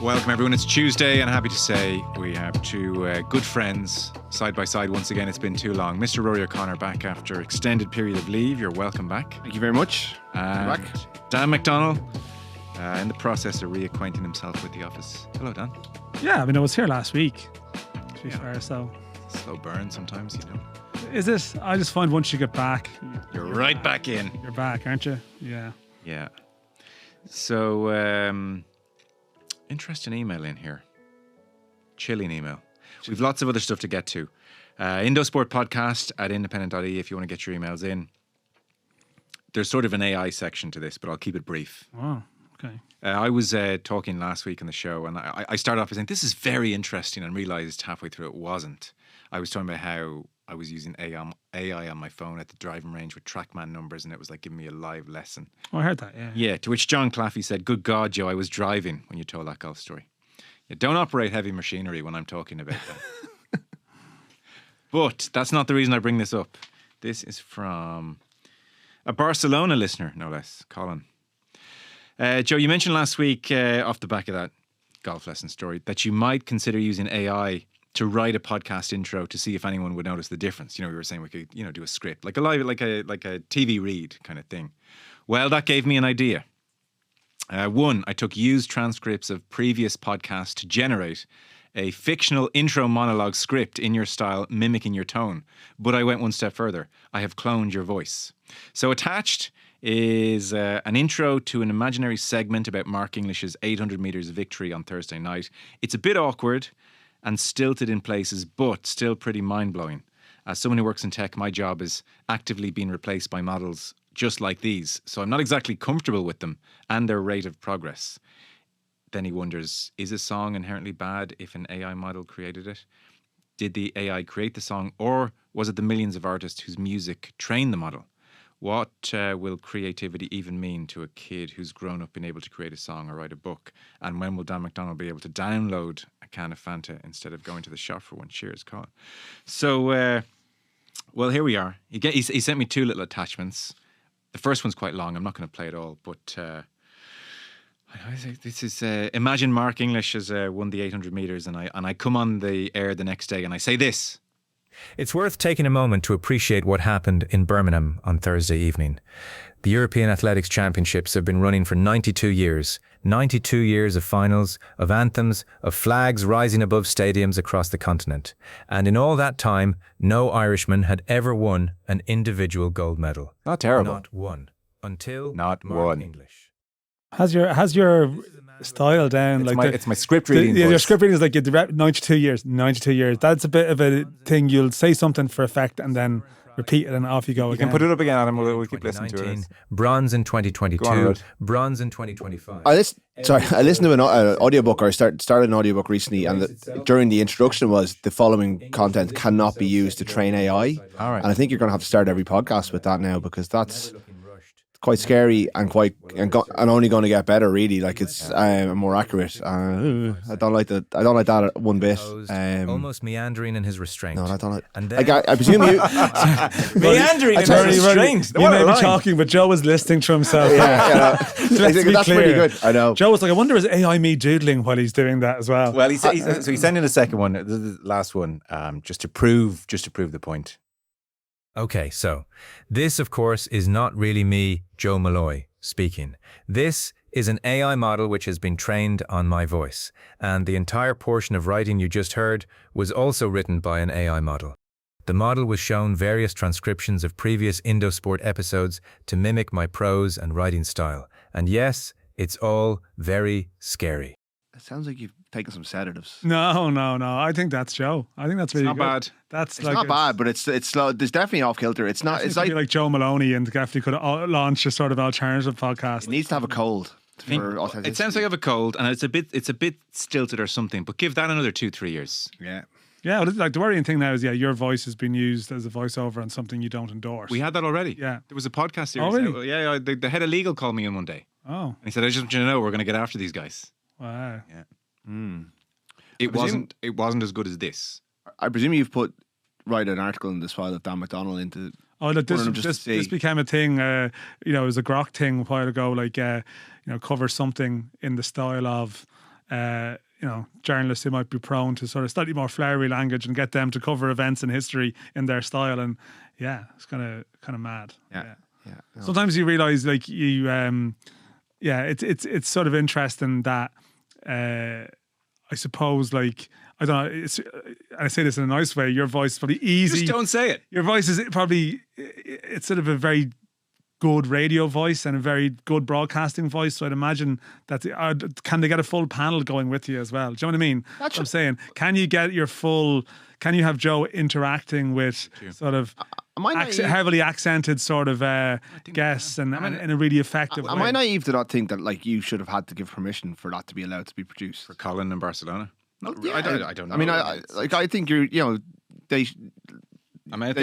Welcome everyone, it's Tuesday and happy to say we have two good friends side by side once again. It's been too long. Mr. Rory O'Connor back after extended period of leave. You're welcome back. Thank you very much. And Dan McDonnell in the process of reacquainting himself with the office. Hello Dan. Yeah, I mean I was here last week, to be fair, so. Slow burn sometimes, you know. Is it? I just find once you get back, You're right back in. you're back, aren't you? Yeah. Yeah. So, interesting email in here. Chilling email. We've lots of other stuff to get to. Indo Sport Podcast at independent.ie if you want to get your emails in. There's sort of an AI section to this, but I'll keep it brief. Oh, okay. I was talking last week on the show, and I started off by saying, this is very interesting, and realised halfway through it wasn't. I was talking about how I was using AI on my phone at the driving range with TrackMan numbers, and it was like giving me a live lesson. Oh, I heard that, yeah. Yeah, to which John Claffey said, good God, Joe, I was driving when you told that golf story. Yeah, don't operate heavy machinery when I'm talking about that. But that's not the reason I bring this up. This is from a Barcelona listener, no less, Colin. Joe, you mentioned last week, off the back of that golf lesson story, that you might consider using AI to write a podcast intro to see if anyone would notice the difference. You know, we were saying we could, do a script, like a TV read kind of thing. Well, that gave me an idea. One, I took used transcripts of previous podcasts to generate a fictional intro monologue script in your style, mimicking your tone. But I went one step further. I have cloned your voice. So attached is an intro to an imaginary segment about Mark English's 800 metres victory on Thursday night. It's a bit awkward and stilted in places, but still pretty mind-blowing. As someone who works in tech, my job is actively being replaced by models just like these, so I'm not exactly comfortable with them and their rate of progress. Then he wonders, is a song inherently bad if an AI model created it? Did the AI create the song, or was it the millions of artists whose music trained the model? What will creativity even mean to a kid who's grown up being able to create a song or write a book? And when will Dan McDonnell be able to download a can of Fanta instead of going to the shop for one? Cheers, Colin. So, well, here we are. He sent me two little attachments. The first one's quite long. I'm not going to play it all, but this is imagine Mark English has won the 800 metres, and I come on the air the next day and I say this. It's worth taking a moment to appreciate what happened in Birmingham on Thursday evening. The European Athletics Championships have been running for 92 years. 92 years of finals, of anthems, of flags rising above stadiums across the continent. And in all that time, no Irishman had ever won an individual gold medal. Not terrible. Not one. Until Not Mark one. English. Has your style down? It's my script reading your voice. script reading is like 92 years. That's a bit of a thing. You'll say something for effect and then repeat it and off you go You again. can put it up again, Adam. We'll keep listening to it. Bronze in Go on, 2022, Rod. bronze in 2025. I listened to an audiobook, or I started an audiobook recently, and during the introduction was the following content cannot be used to train AI. All right. And I think you're going to have to start every podcast with that now, because that's quite scary and only going to get better. Really, like it's more accurate. I don't like that. I don't like that one bit. Almost meandering in his restraint. No, I don't like. And then, I presume you. Meandering in Sorry, his restraint. You may be talking, but Joe was listening to himself. Let's be clear. that's pretty good. I know. Joe was like, I wonder is AI me doodling while he's doing that as well. Well, so he sent in a second one, the last one, just to prove the point. Okay, so this, of course, is not really me, Joe Malloy, speaking. This is an AI model which has been trained on my voice, and the entire portion of writing you just heard was also written by an AI model. The model was shown various transcriptions of previous Indo Sport episodes to mimic my prose and writing style. And yes, it's all very scary. It sounds like you've taken some sedatives. No. I think that's Joe. I think that's really not good. bad. That's It's not bad, but it's slow. There's definitely off kilter. It's not. It's like Joe Maloney, and definitely could launch a sort of alternative podcast. It needs to have a cold for authenticity. It sounds like I have a cold, and it's a bit stilted or something. But give that another 2-3 years. Yeah. Yeah, well, like the worrying thing now is, your voice has been used as a voiceover on something you don't endorse. We had that already. Yeah. There was a podcast series. Oh, really? Yeah. The head of legal called me in one day. Oh. And he said, I just want you to know we're going to get after these guys. Wow. Yeah. Mm. It wasn't as good as this. I presume you've write an article in this file of Dan McDonnell into. Oh, look, this became a thing. It was a grok thing a while ago. Like, cover something in the style of journalists who might be prone to sort of slightly more flowery language and get them to cover events in history in their style. And yeah, it's kind of mad. Yeah. No. Sometimes you realize like it's sort of interesting that I suppose like I don't know. I say this in a nice way. Your voice is probably easy. Just don't say it. Your voice is probably it's sort of a very good radio voice and a very good broadcasting voice. So I'd imagine that can they get a full panel going with you as well? Do you know what I mean? That's what I'm saying. Can you get your full? Can you have Joe interacting with sort of heavily accented sort of guests and in a really effective way? Am I naive to not think that like you should have had to give permission for that to be allowed to be produced? For Colin in Barcelona? Well, yeah. I don't know. I mean, I think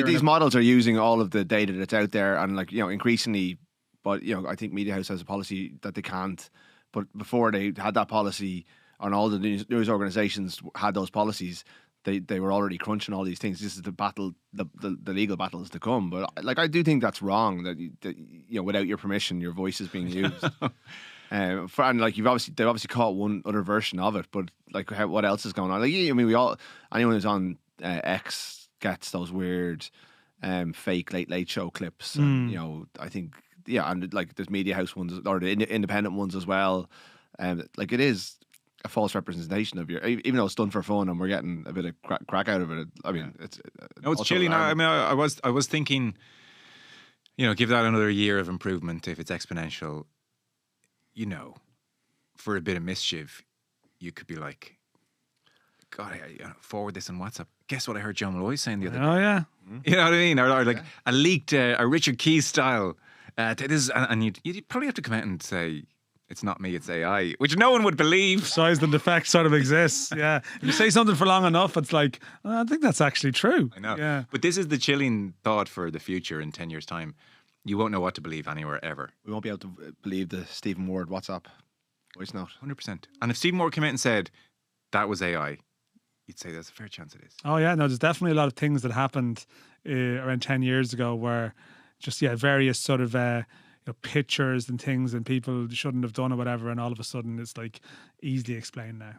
these models are using all of the data that's out there, and like increasingly, but I think Media House has a policy that they can't. But before they had that policy, and all the news organisations had those policies, they were already crunching all these things. This is the battle, the legal battles to come. But like I do think that's wrong. That without your permission, your voice is being used. And like they've obviously caught one other version of it, but like what else is going on? Like anyone who's on X gets those weird fake late show clips, and I think and like there's Media House ones or the independent ones as well. Like it is a false representation of your, even though it's done for fun and we're getting a bit of crack out of it. I mean, it's chilling. I mean, I was thinking, give that another year of improvement if it's exponential. For a bit of mischief, you could be like, God, I forward this on WhatsApp. Guess what I heard John Malloy saying the other day? Oh yeah, you know what I mean? Or like a leaked, a Richard Keys style. This and you'd probably have to come out and say, it's not me, it's AI, which no one would believe. Size and defect sort of exists. Yeah, if you say something for long enough, it's like, I think that's actually true. I know. Yeah, but this is the chilling thought for the future in 10 years' time. You won't know what to believe anywhere ever. We won't be able to believe the Stephen Ward WhatsApp voice note. 100%. And if Stephen Ward came out and said that was AI, you'd say there's a fair chance it is. Oh yeah, no, there's definitely a lot of things that happened around 10 years ago where just various sort of pictures and things and people shouldn't have done or whatever, and all of a sudden it's like easily explained now.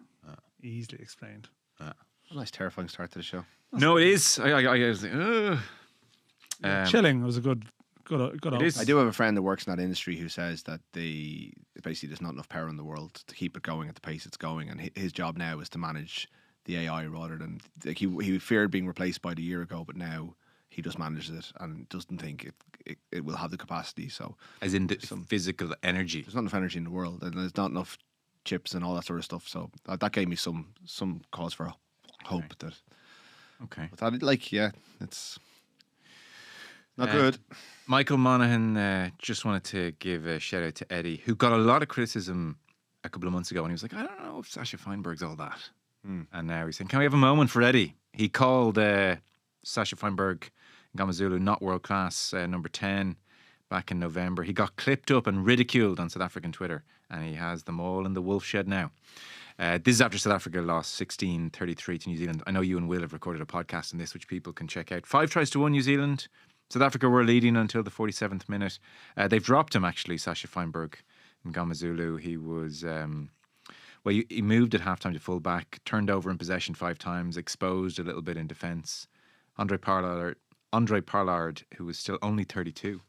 Easily explained. A nice terrifying start to the show. No, it is. I was like, Chilling was a good it is. I do have a friend that works in that industry who says that basically there's not enough power in the world to keep it going at the pace it's going, and his job now is to manage the AI rather than like he feared being replaced by it a year ago, but now he just manages it and doesn't think it will have the capacity. So as in the physical energy, there's not enough energy in the world, and there's not enough chips and all that sort of stuff. So that gave me some cause for hope that. Okay. But that, it's not good. Michael Monaghan just wanted to give a shout out to Eddie, who got a lot of criticism a couple of months ago, and he was like, I don't know if Sasha Feinberg's all that. And now he's saying, can we have a moment for Eddie? He called Sasha Feinberg Ngamazulu not world class, number 10, back in November. He got clipped up and ridiculed on South African Twitter, and he has them all in the wolf shed now. This is after South Africa lost 16-33 to New Zealand. I know you and Will have recorded a podcast on this, which people can check out. 5-1 New Zealand. South Africa were leading until the 47th minute. They've dropped him, actually, Sasha Feinberg Ngamazulu. He was... he moved at halftime to fullback, turned over in possession 5 times, exposed a little bit in defence. Andre Parlart, who was still only 32.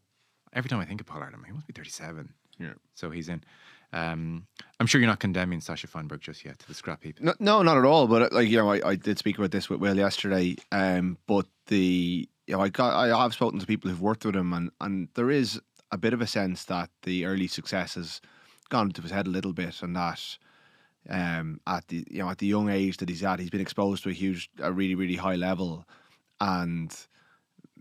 Every time I think of Parlart, he must be 37. Yeah. So he's in. I'm sure you're not condemning Sasha Feinberg just yet to the scrap heap. No, not at all. But I did speak about this with Will yesterday. But I have spoken to people who've worked with him, and there is a bit of a sense that the early success has gone into his head a little bit, and that. At the young age that he's at, he's been exposed to a really, really high level, and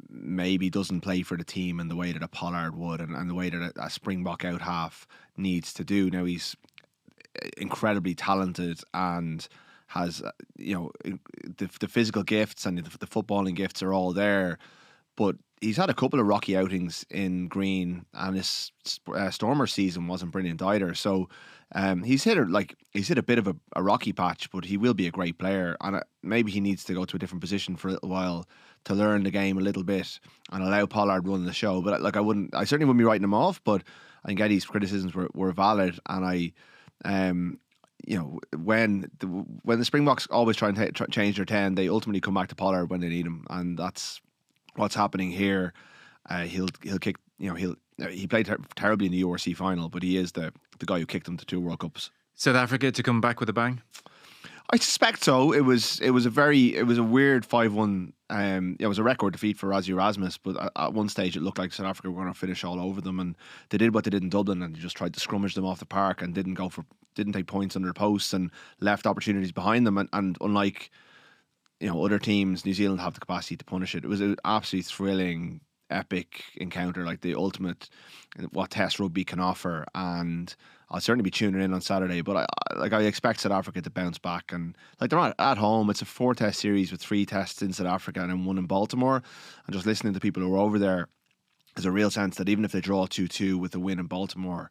maybe doesn't play for the team in the way that a Pollard would, and the way that a Springbok out half needs to do. Now he's incredibly talented and has the physical gifts and the footballing gifts are all there, but he's had a couple of rocky outings in green, and his Stormer season wasn't brilliant either. So he's hit a bit of a rocky patch, but he will be a great player, and maybe he needs to go to a different position for a little while to learn the game a little bit and allow Pollard running the show. But I certainly wouldn't be writing him off. But I think Eddie's criticisms were valid, and when the Springboks always try and change their 10, they ultimately come back to Pollard when they need him, and that's what's happening here. He'll kick. He played terribly in the URC final, but he is the guy who kicked them to 2 World Cups. South Africa to come back with a bang? I suspect so. It was a weird 5-1. It was a record defeat for Rassie Erasmus, but at one stage it looked like South Africa were going to finish all over them, and they did what they did in Dublin, and they just tried to scrummage them off the park and didn't take points under the posts and left opportunities behind them. And unlike other teams, New Zealand have the capacity to punish it. It was an absolutely thrilling, epic encounter, like the ultimate what Test rugby can offer, and I'll certainly be tuning in on Saturday. But I expect South Africa to bounce back, and they're not at home. It's a 4-test series with 3 tests in South Africa and then 1 in Baltimore. And just listening to people who are over there, there's a real sense that even if they draw 2-2 with a win in Baltimore,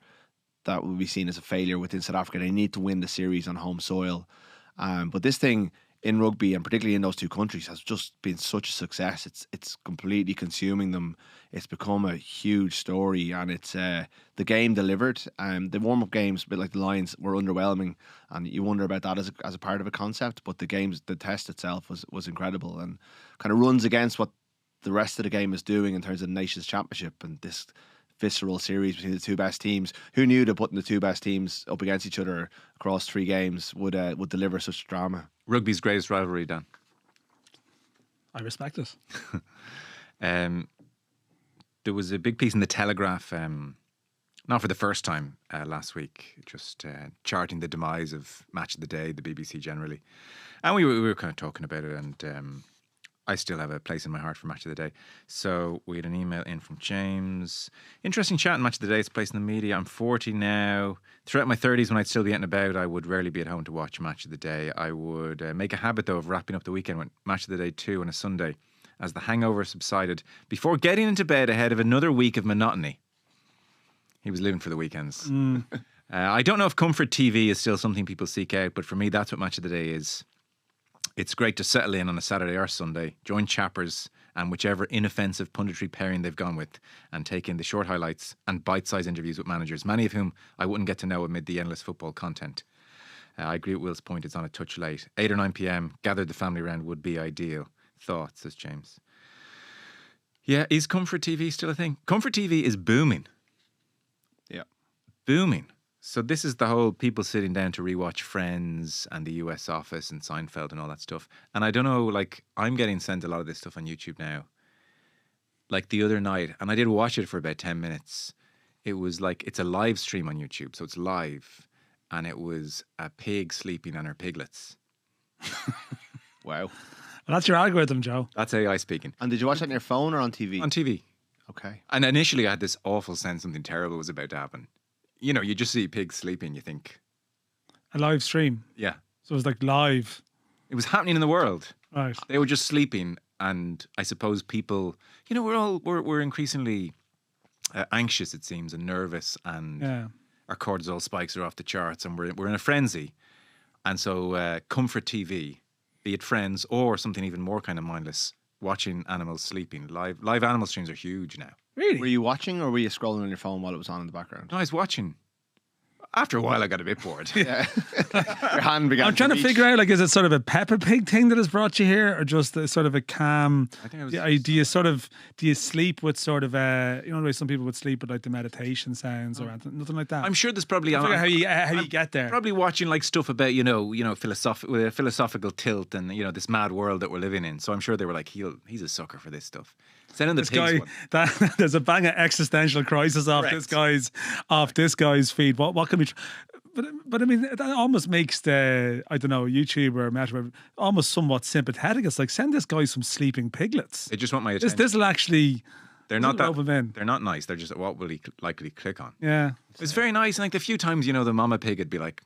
that will be seen as a failure within South Africa. They need to win the series on home soil. But this thing in rugby, and particularly in those 2 countries, has just been such a success. It's completely consuming them. It's become a huge story, and it's the game delivered. The warm-up games, a bit like the Lions, were underwhelming, and you wonder about that as a part of a concept. But the test itself was incredible, and kind of runs against what the rest of the game is doing in terms of the Nations Championship and this visceral series between the 2 best teams. Who knew that putting the 2 best teams up against each other across 3 games would deliver such drama? Rugby's greatest rivalry, Dan. I respect it. There was a big piece in the Telegraph, not for the first time last week, just charting the demise of Match of the Day, the BBC generally, and we were kind of talking about it, and I still have a place in my heart for Match of the Day. So we had an email in from James. Interesting chat in Match of the Day. It's placed in the media. I'm 40 now. Throughout my 30s, when I'd still be out and about, I would rarely be at home to watch Match of the Day. I would make a habit, though, of wrapping up the weekend with Match of the Day 2 on a Sunday as the hangover subsided before getting into bed ahead of another week of monotony. He was living for the weekends. I don't know if comfort TV is still something people seek out, but for me, that's what Match of the Day is. It's great to settle in on a Saturday or Sunday, join chappers and whichever inoffensive punditry pairing they've gone with, and take in the short highlights and bite-sized interviews with managers, many of whom I wouldn't get to know amid the endless football content. I agree with Will's point, it's on a touch late. 8 or 9 p.m, gathered the family round would be ideal. Thoughts, says James. Yeah, is Comfort TV still a thing? Comfort TV is booming. Yeah. Booming. So this is the whole people sitting down to rewatch Friends and the US Office and Seinfeld and all that stuff. And I don't know, like, I'm getting sent a lot of this stuff on YouTube now. Like the other night, and I did watch it for about 10 minutes. It was like, it's a live stream on YouTube, so it's live. And it was a pig sleeping on her piglets. Wow. Well, that's your algorithm, Joe. That's AI speaking. And did you watch that on your phone or on TV? On TV. Okay. And initially I had this awful sense something terrible was about to happen. You know, you just see pigs sleeping, you think. A live stream. Yeah. So it was like live. It was happening in the world. Right. They were just sleeping, and I suppose people, you know, we're increasingly anxious, it seems, and nervous, and our cortisol spikes are off the charts, and we're in a frenzy. And so comfort TV, be it Friends or something even more kind of mindless, watching animals sleeping. Live animal streams are huge now. Really? Were you watching or were you scrolling on your phone while it was on in the background? No, I was watching. After a while, I got a bit bored. Yeah. Your hand began I'm trying to reach. figure out, like, is it sort of a Peppa Pig thing that has brought you here, or just a sort of a calm? I think it was. Yeah, do you sleep with sort of you know, the way some people would sleep with like the meditation sounds or anything, nothing like that? I'm sure there's probably. I figure how you get there. Probably watching like stuff about with a philosophical tilt and this mad world that we're living in. So I'm sure they were like, he's a sucker for this stuff. Send in the This pigs guy, one. there's a bang of existential crisis off Correct. this guy's feed. What can we? But I mean, that almost makes the YouTuber or Meta almost somewhat sympathetic. It's like, send this guy some sleeping piglets. They just want my attention. This will actually. They're not rub him in. They're not nice. They're just what will he likely click on. Yeah, It's very nice. And like the few times the mama pig would be like,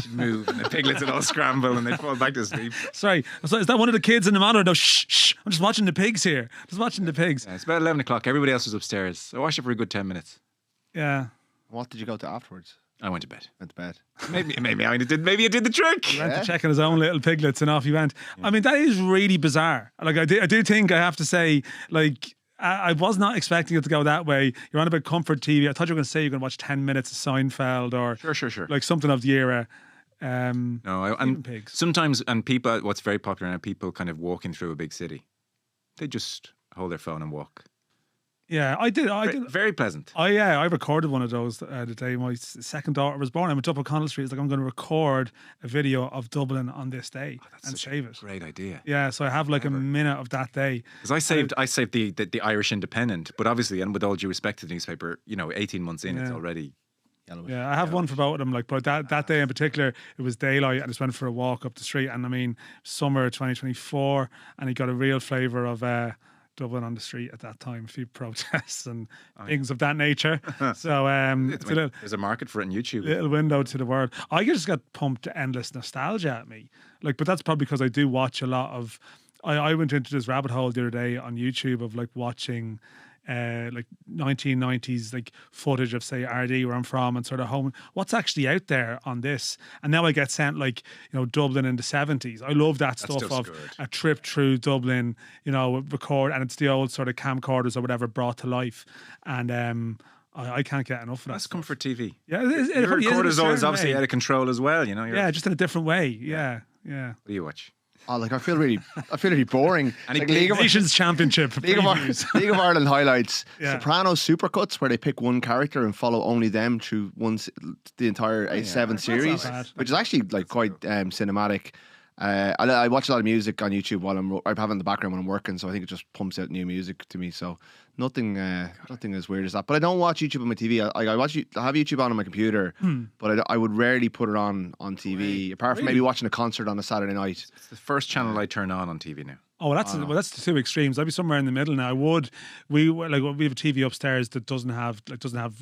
she'd move, and the piglets would all scramble, and they'd fall back to sleep. sorry. So is that one of the kids in the manor? No, shh. I'm just watching the pigs here. Just watching the pigs. Yeah, it's about 11 o'clock. Everybody else was upstairs. I watched it for a good 10 minutes. Yeah. What did you go to afterwards? I went to bed. Went to bed. Maybe it did the trick. He went to check on his own little piglets and off he went. I mean, that is really bizarre. Like, I do think I have to say, like, I was not expecting it to go that way. You're on about comfort TV. I thought you were going to say you're going to watch 10 minutes of Seinfeld or Sure. like something of the era. No, and pigs. sometimes, and people, what's very popular now, people kind of walking through a big city. They just hold their phone and walk. Yeah, I did. Very pleasant. I recorded one of those the day my second daughter was born. I went up O'Connell Street. It's like, I'm going to record a video of Dublin on this day and save it. Great idea. Yeah, so I have like a minute of that day. Because I saved the Irish Independent, but obviously, and with all due respect to the newspaper, 18 months in, it's already yellowish. Yeah, I have one for both of them. Like, but that day in particular, it was daylight. I just went for a walk up the street, and I mean, summer 2024, and he got a real flavour of Dublin on the street at that time, a few protests and things of that nature. So there's a market for it on YouTube. Little window to the world. I just got pumped to endless nostalgia at me. Like, but that's probably because I do watch a lot of. I went into this rabbit hole the other day on YouTube of like watching. Like 1990s like footage of say RD where I'm from and sort of home what's actually out there on this, and now I get sent like Dublin in the 70s. I love that stuff of good. A trip through Dublin, record, and it's the old sort of camcorders or whatever brought to life, and I can't get enough of that. That's stuff. comfort TV. Yeah, Your recorder's always obviously out of control as well. Yeah, just in a different way. Yeah. What do you watch? Oh, like I feel really boring. Like Nations Championship. League of Ireland highlights. Yeah. Sopranos supercuts where they pick one character and follow only them through the entire 7 series, which is actually like quite cinematic. I watch a lot of music on YouTube while I have it in the background when I'm working, so I think it just pumps out new music to me. So nothing as weird as that. But I don't watch YouTube on my TV. I have YouTube on my computer, but I would rarely put it on TV, apart from maybe watching a concert on a Saturday night. It's the first channel I turn on TV now. Oh, well, that's the two extremes. I'd be somewhere in the middle now. We have a TV upstairs that doesn't have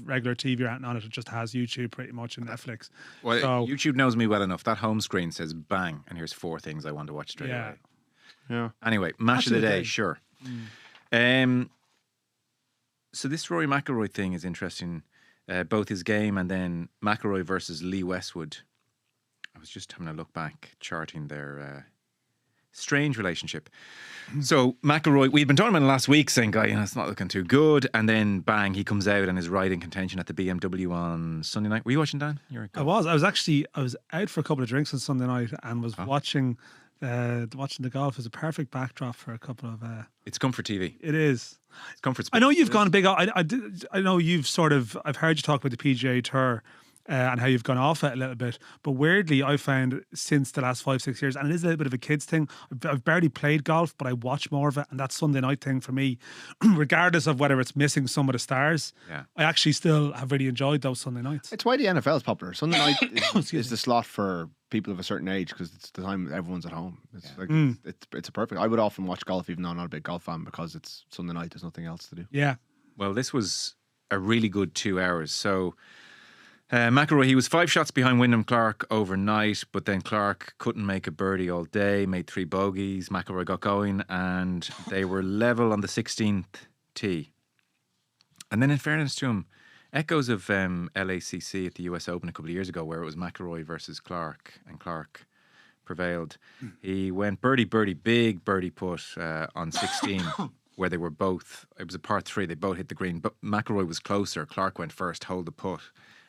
regular TV or anything on it. It just has YouTube pretty much and Netflix. Well, so, YouTube knows me well enough. That home screen says bang, and here's 4 things I want to watch straight away. Yeah. Anyway, match of the day, sure. So this Rory McIlroy thing is interesting. Both his game and then McIlroy versus Lee Westwood. I was just having a look back, charting their strange relationship. So McIlroy, we'd been talking about him last week, saying, "Guy, it's not looking too good." And then bang, he comes out and is right in contention at the BMW on Sunday night. Were you watching, Dan? I was out for a couple of drinks on Sunday night and was watching the golf. As a perfect backdrop for a couple of. It's comfort TV. It is. It's comfort. I know you've gone big. I know you've sort of. I've heard you talk about the PGA Tour. And how you've gone off it a little bit. But weirdly, I found since the last 5-6 years, and it is a little bit of a kid's thing, I've barely played golf, but I watch more of it. And that Sunday night thing for me, regardless of whether it's missing some of the stars, I actually still have really enjoyed those Sunday nights. It's why the NFL is popular. Sunday night is the slot for people of a certain age because it's the time everyone's at home. It's a perfect. I would often watch golf even though I'm not a big golf fan because it's Sunday night. There's nothing else to do. Yeah. Well, this was a really good 2 hours. So McIlroy, he was 5 shots behind Wyndham Clark overnight, but then Clark couldn't make a birdie all day, made 3 bogeys. McIlroy got going, and they were level on the 16th tee. And then, in fairness to him, echoes of LACC at the US Open a couple of years ago, where it was McIlroy versus Clark, and Clark prevailed. He went birdie, big birdie putt on 16. Where they were both, it was a par 3, they both hit the green, but McIlroy was closer. Clark went first, hold the putt.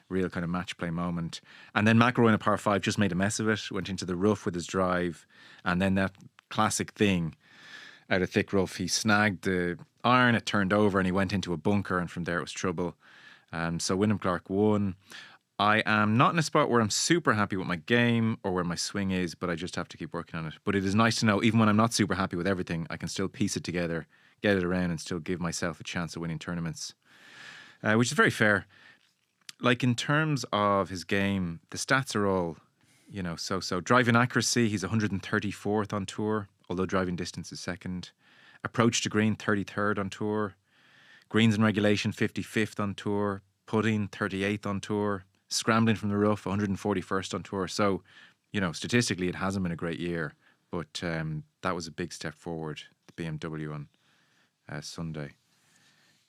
Real kind of match play moment. And then McIlroy in a par 5 just made a mess of it, went into the rough with his drive, and then that classic thing out of thick rough, he snagged the iron, it turned over, and he went into a bunker, and from there it was trouble. So Wyndham Clark won. I am not in a spot where I'm super happy with my game or where my swing is, but I just have to keep working on it. But it is nice to know, even when I'm not super happy with everything, I can still piece it together, get it around, and still give myself a chance of winning tournaments, which is very fair. Like in terms of his game, the stats are all, so. Driving accuracy, he's 134th on tour, although driving distance is second. Approach to green, 33rd on tour. Greens in regulation, 55th on tour. Putting, 38th on tour. Scrambling from the rough, 141st on tour. So, statistically, it hasn't been a great year, but that was a big step forward, the BMW on Sunday.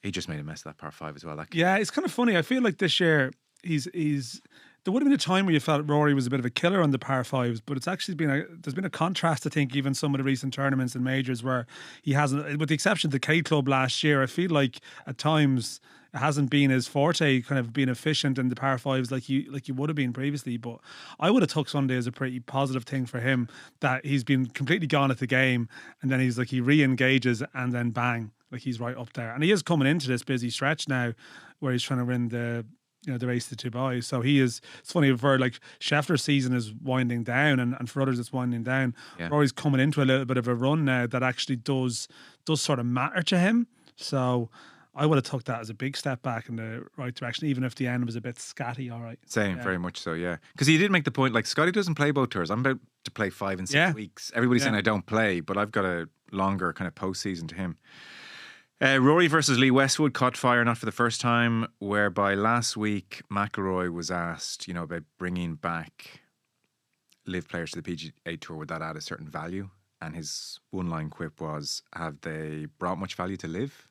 He just made a mess of that par 5 as well. Yeah, it's kind of funny. I feel like this year he's there would have been a time where you felt Rory was a bit of a killer on the par fives, but it's actually there's been a contrast, I think, even some of the recent tournaments and majors where he hasn't, with the exception of the K Club last year, I feel like at times it hasn't been his forte, kind of being efficient in the par fives like you would have been previously. But I would have took Sunday as a pretty positive thing for him, that he's been completely gone at the game, and then he's like, he re-engages and then bang, like he's right up there. And he is coming into this busy stretch now where he's trying to win the race to Dubai. So he is, it's funny, for like Scheffler's season is winding down, and for others it's winding down. Yeah. Rory's coming into a little bit of a run now that actually does sort of matter to him. So I would have took that as a big step back in the right direction, even if the end was a bit scatty. All right. Same, very much so, yeah. Because he did make the point, like, Scotty doesn't play both tours. I'm about to play 5 and 6 weeks. Everybody's saying I don't play, but I've got a longer kind of postseason to him. Rory versus Lee Westwood caught fire, not for the first time, whereby last week McIlroy was asked, about bringing back live players to the PGA Tour. Would that add a certain value? And his one-line quip was, have they brought much value to live?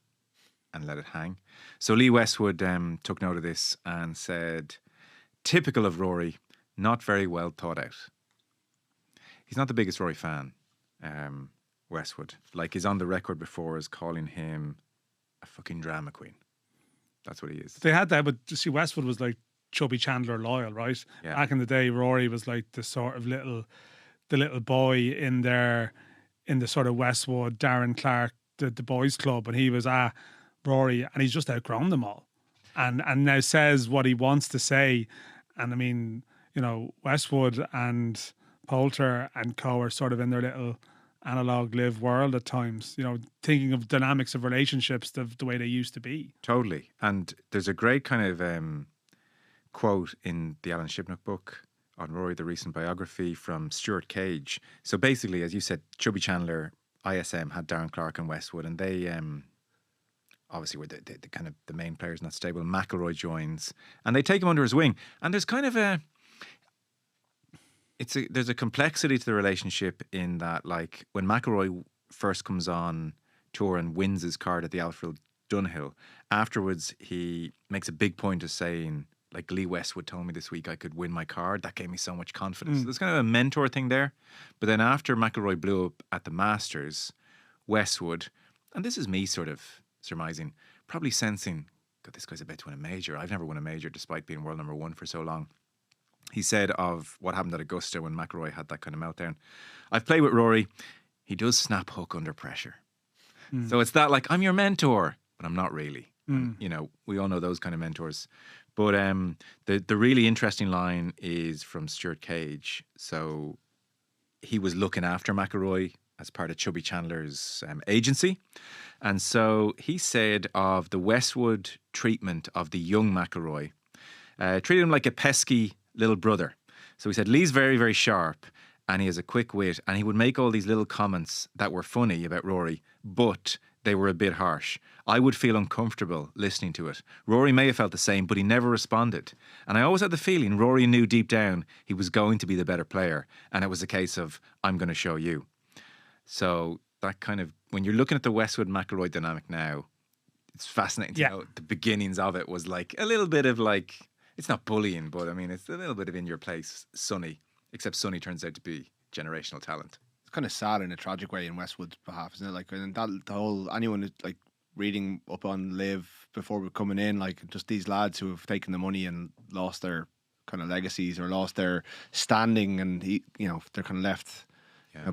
And let it hang. So Lee Westwood took note of this and said, typical of Rory, not very well thought out. He's not the biggest Rory fan, Westwood. Like, he's on the record before as calling him a fucking drama queen. That's what he is. They had that, but you see, Westwood was like Chubby Chandler loyal, right? Yeah. Back in the day, Rory was like the sort of little boy in the sort of Westwood, Darren Clark, the boys club, and he was Rory, and he's just outgrown them all, and now says what he wants to say. And I mean, Westwood and Poulter and co are sort of in their little analog live world at times, thinking of dynamics of relationships the way they used to be. Totally. And there's a great kind of quote in the Alan Shipnuck book on Rory, the recent biography, from Stuart Cage. So basically, as you said, Chubby Chandler, ISM had Darren Clark and Westwood, and they obviously were the kind of the main players in that stable. McIlroy joins, and they take him under his wing. And there's kind of there's a complexity to the relationship in that, like, when McIlroy first comes on tour and wins his card at the Alfred Dunhill, afterwards he makes a big point of saying, like, Lee Westwood told me this week I could win my card. That gave me so much confidence. So there's kind of a mentor thing there. But then after McIlroy blew up at the Masters, Westwood, and this is me sort of surmising, probably sensing, God, this guy's about to win a major. I've never won a major despite being world number 1 for so long. He said of what happened at Augusta when McIlroy had that kind of meltdown, I've played with Rory. He does snap hook under pressure. So it's that, like, I'm your mentor, but I'm not really. And, we all know those kind of mentors. But the really interesting line is from Stuart Cage. So he was looking after McIlroy as part of Chubby Chandler's agency. And so he said of the Westwood treatment of the young McIlroy, treated him like a pesky little brother. So he said, Lee's very, very sharp, and he has a quick wit, and he would make all these little comments that were funny about Rory, but they were a bit harsh. I would feel uncomfortable listening to it. Rory may have felt the same, but he never responded. And I always had the feeling Rory knew deep down he was going to be the better player, and it was a case of, I'm going to show you. So that kind of, when you're looking at the Westwood McIlroy dynamic now, it's fascinating to know the beginnings of it was like a little bit of, like, it's not bullying, but I mean, it's a little bit of in your place, Sonny, except Sonny turns out to be generational talent. It's kind of sad in a tragic way in Westwood's behalf, isn't it? Like, and that the whole, anyone who's like reading up on Live before we're coming in, like, just these lads who have taken the money and lost their kind of legacies or lost their standing, and they're kind of left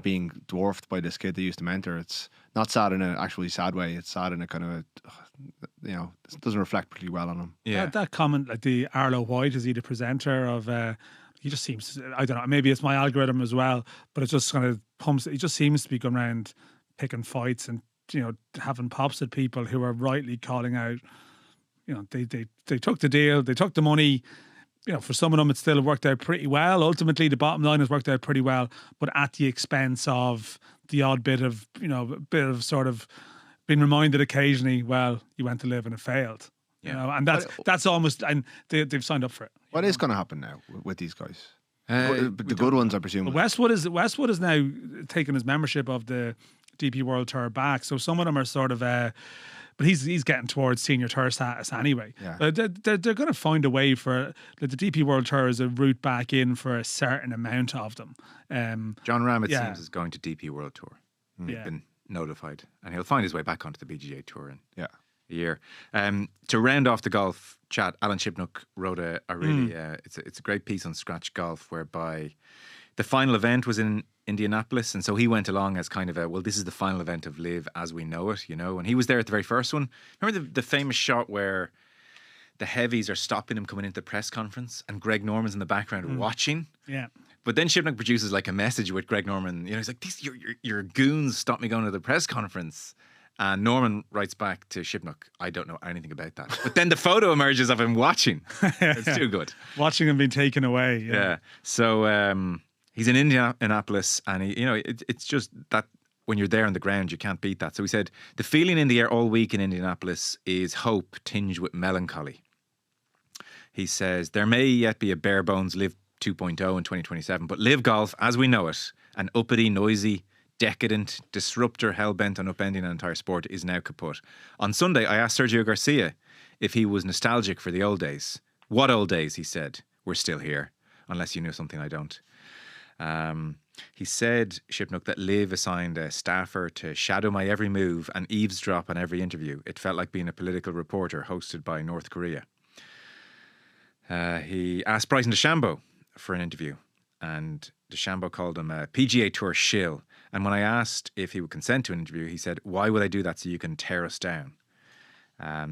being dwarfed by this kid they used to mentor. It's not sad in an actually sad way. It's sad in a kind of it doesn't reflect particularly well on him. Yeah, that comment, like the Arlo White, is he the presenter of? He just seems, I don't know, maybe it's my algorithm as well, but it just kind of pumps. He just seems to be going around picking fights and having pops at people who are rightly calling out. They took the deal, they took the money. For some of them, it still worked out pretty well. Ultimately, the bottom line has worked out pretty well, but at the expense of the odd bit of sort of being reminded occasionally, well, you went to Live and it failed. And that's almost, and they've signed up for it. What is going to happen now with these guys? The good ones, I presume. Westwood is now taking his membership of the DP World Tour back, so some of them are sort of but he's getting towards senior tour status anyway. Yeah. They're going to find a way for the DP World Tour is a route back in for a certain amount of them. John Ram, it seems, is going to DP World Tour. He's Yeah. been notified, and he'll find his way back onto the PGA Tour in Yeah. a year. To round off the golf chat, Alan Shipnuck wrote a really it's a great piece on Scratch Golf, whereby the final event was in Indianapolis, and so he went along as kind of this is the final event of Live as we know it, and he was there at the very first one. Remember the famous shot where the heavies are stopping him coming into the press conference, and Greg Norman's in the background watching. Yeah. But then Shipnuck produces like a message with Greg Norman. He's like, "These your goons stopped me going to the press conference." And Norman writes back to Shipnuck, "I don't know anything about that." But then the photo emerges of him watching. It's too good. Watching him being taken away. Yeah. So he's in Indianapolis, and it's just that when you're there on the ground, you can't beat that. So he said, "The feeling in the air all week in Indianapolis is hope tinged with melancholy." He says, "There may yet be a bare bones Live 2.0 in 2027, but Live Golf, as we know it, an uppity, noisy, decadent disruptor hell-bent on upending an entire sport, is now kaput." On Sunday, I asked Sergio Garcia if he was nostalgic for the old days. "What old days?" he said. "We're still here, unless you knew something I don't." He said, Shipnuck, that Liv assigned a staffer to shadow my every move and eavesdrop on every interview. It felt like being a political reporter hosted by North Korea. He asked Bryson DeChambeau for an interview, and DeChambeau called him a PGA Tour shill. And when I asked if he would consent to an interview, he said, "Why would I do that so you can tear us down?"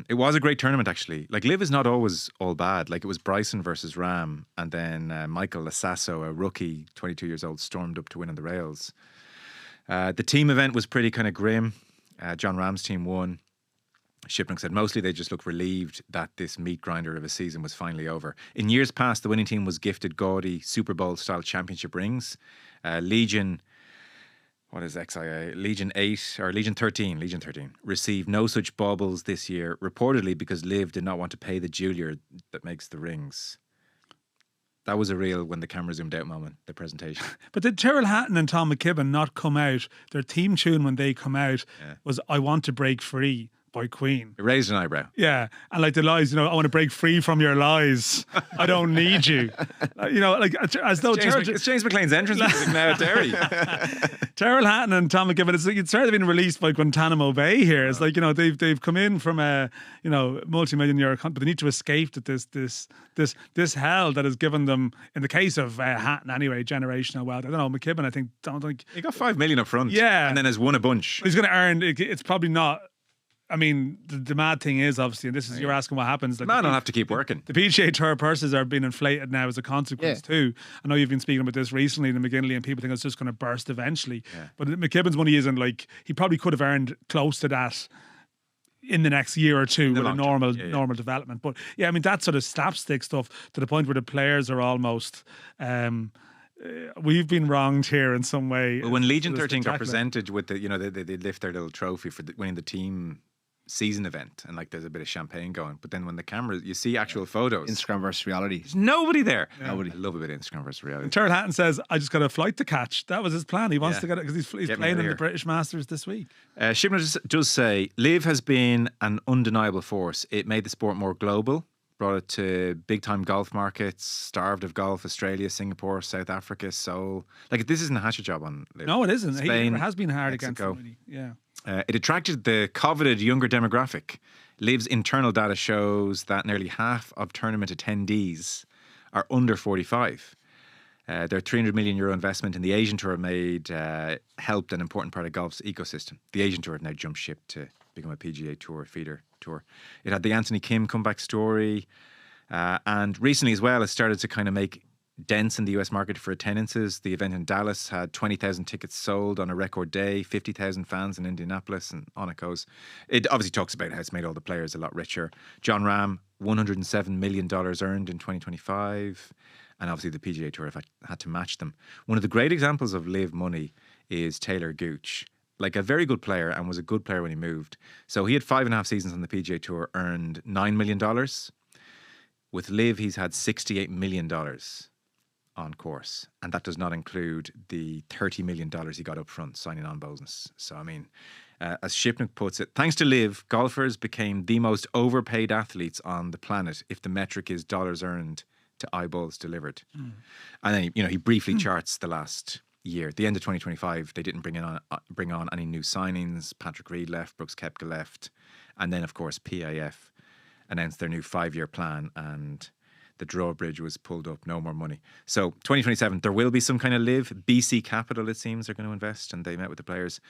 It was a great tournament, actually. Like, Liv is not always all bad. Like, it was Bryson versus Ram, and then Michael Lasasso, a rookie, 22 years old, stormed up to win on the rails. The team event was pretty kind of grim. John Ram's team won. Shipnuck said mostly they just looked relieved that this meat grinder of a season was finally over. In years past, the winning team was gifted gaudy Super Bowl-style championship rings. Legion... What is XIA? Legion 8 or Legion 13 received no such baubles this year, reportedly because Liv did not want to pay the jeweler that makes the rings. That was a real when the camera zoomed out moment, the presentation. But did Tyrrell Hatton and Tom McKibben not come out? Their theme tune when they come out was "I Want to Break Free" by Queen. It raised an eyebrow. Yeah, and like the lies, "I want to break free from your lies. I don't need you." Like as though It's James McLean's entrance music now at Derry. Tyrrell Hatton and Tom McKibben, it's sort of been released by Guantanamo Bay here. It's like, they've come in from a, multi-million euro but they need to escape this hell that has given them, in the case of Hatton anyway, generational wealth. I don't know, McKibben, don't think He got $5 million up front. Yeah. And then has won a bunch. he's going to earn, it's probably not, the mad thing is, obviously, and this is, you're asking what happens. Like, Man, I'll have to keep working. The PGA Tour purses are being inflated now as a consequence too. I know you've been speaking about this recently in McGinley, and people think it's just going to burst eventually. Yeah. But McKibben's money isn't like, he probably could have earned close to that in the next year or two with a normal development. But yeah, that sort of slapstick stuff to the point where the players are almost... we've been wronged here in some way. Well, when Legion 13 got presented with the, they lift their little trophy for winning the team season event, and like there's a bit of champagne going, but then when the camera, you see actual photos, Instagram versus reality. there's nobody there. Nobody. I love a bit of Instagram versus reality. Tyrrell Hatton says, "I just got a flight to catch." That was his plan. He wants to get it because he's Get me playing out of in the here. British Masters this week. Shipman does say Liv has been an undeniable force. It made the sport more global, brought it to big time golf markets, starved of golf, Australia, Singapore, South Africa, Seoul. Like, this isn't a hatchet job on Liv. No, it isn't. Spain, It has been hard Mexico. against somebody. Yeah. It attracted the coveted younger demographic. Liv's internal data shows that nearly half of tournament attendees are under 45. Their €300 million investment in the Asian Tour helped an important part of golf's ecosystem. The Asian Tour have now jumped ship to become a PGA Tour feeder tour. It had the Anthony Kim comeback story, and recently as well, it started to kind of make dents in the US market for attendances. The event in Dallas had 20,000 tickets sold on a record day, 50,000 fans in Indianapolis, and on it goes. It obviously talks about how it's made all the players a lot richer. John Ram, $107 million earned in 2025, and obviously the PGA Tour have had to match them. One of the great examples of Liv money is Taylor Gooch. Like, a very good player, and was a good player when he moved. So he had 5.5 seasons on the PGA Tour, earned $9 million. With Liv, he's had $68 million on course, and that does not include the $30 million he got up front signing on bonus. So As Shipnuck puts it, thanks to Liv, golfers became the most overpaid athletes on the planet if the metric is dollars earned to eyeballs delivered. And then, he briefly charts the last year. At the end of 2025, they didn't bring on any new signings. Patrick Reed left, Brooks Koepka left. And then, of course, PIF announced their new 5-year plan and the drawbridge was pulled up, no more money. So 2027, there will be some kind of Live. BC Capital, it seems, are going to invest, and they met with the players.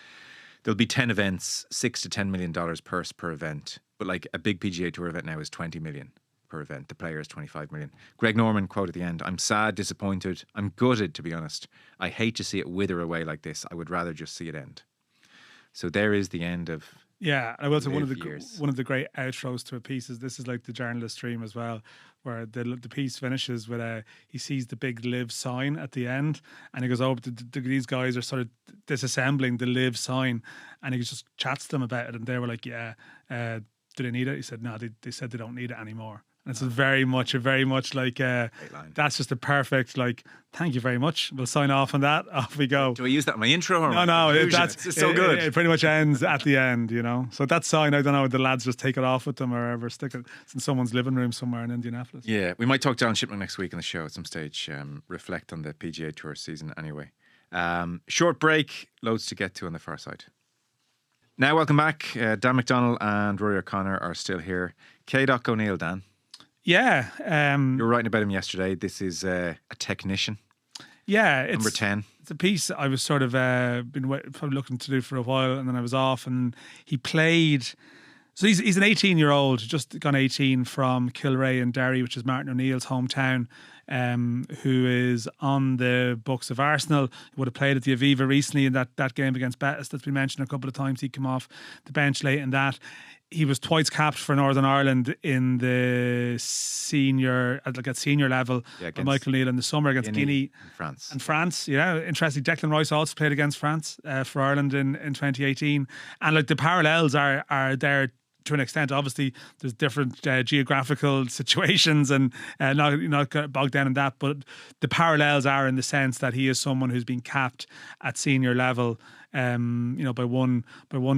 There'll be 10 events, $6 to $10 million purse per event. But like a big PGA Tour event now is 20 million per event. The player is 25 million. Greg Norman, quote at the end, "I'm sad, disappointed. I'm gutted, to be honest. I hate to see it wither away like this. I would rather just see it end." So there is the end of... Yeah, I will say one of years. the great outros to a piece is this is like the journalist dream as well, where the piece finishes with he sees the big Live sign at the end, and he goes over to these guys are sort of disassembling the Live sign, and he just chats to them about it, and they were like, "Yeah, do they need it?" He said, "No, they said they don't need it anymore." And it's very much like that's just a perfect like. Thank you very much. We'll sign off on that. Off we go. Do I use that in my intro? Or No. It's just so good. It pretty much ends at the end, So that sign, I don't know, the lads just take it off with them or ever stick it. It's in someone's living room somewhere in Indianapolis. Yeah, we might talk to Alan Shipman next week on the show at some stage. Reflect on the PGA Tour season anyway. Short break, loads to get to on the far side. Now, welcome back. Dan McDonnell and Rory O'Connor are still here. K. O'Neill, Dan. Yeah. You were writing about him yesterday. This is a technician. Yeah. It's number 10. It's a piece I was sort of probably looking to do for a while, and then I was off, and he played. So he's an 18-year-old, just gone 18 from Kilrea in Derry, which is Martin O'Neill's hometown, who is on the books of Arsenal. He would have played at the Aviva recently in that game against Betis that's been mentioned a couple of times. He came off the bench late in that. He was twice capped for Northern Ireland in the senior level. Yeah, by Michael Neal in the summer against Guinea and France. Yeah, interesting. Declan Rice also played against France for Ireland in 2018. And like the parallels are there to an extent. Obviously, there's different geographical situations and not bogged down in that. But the parallels are in the sense that he is someone who's been capped at senior level, by one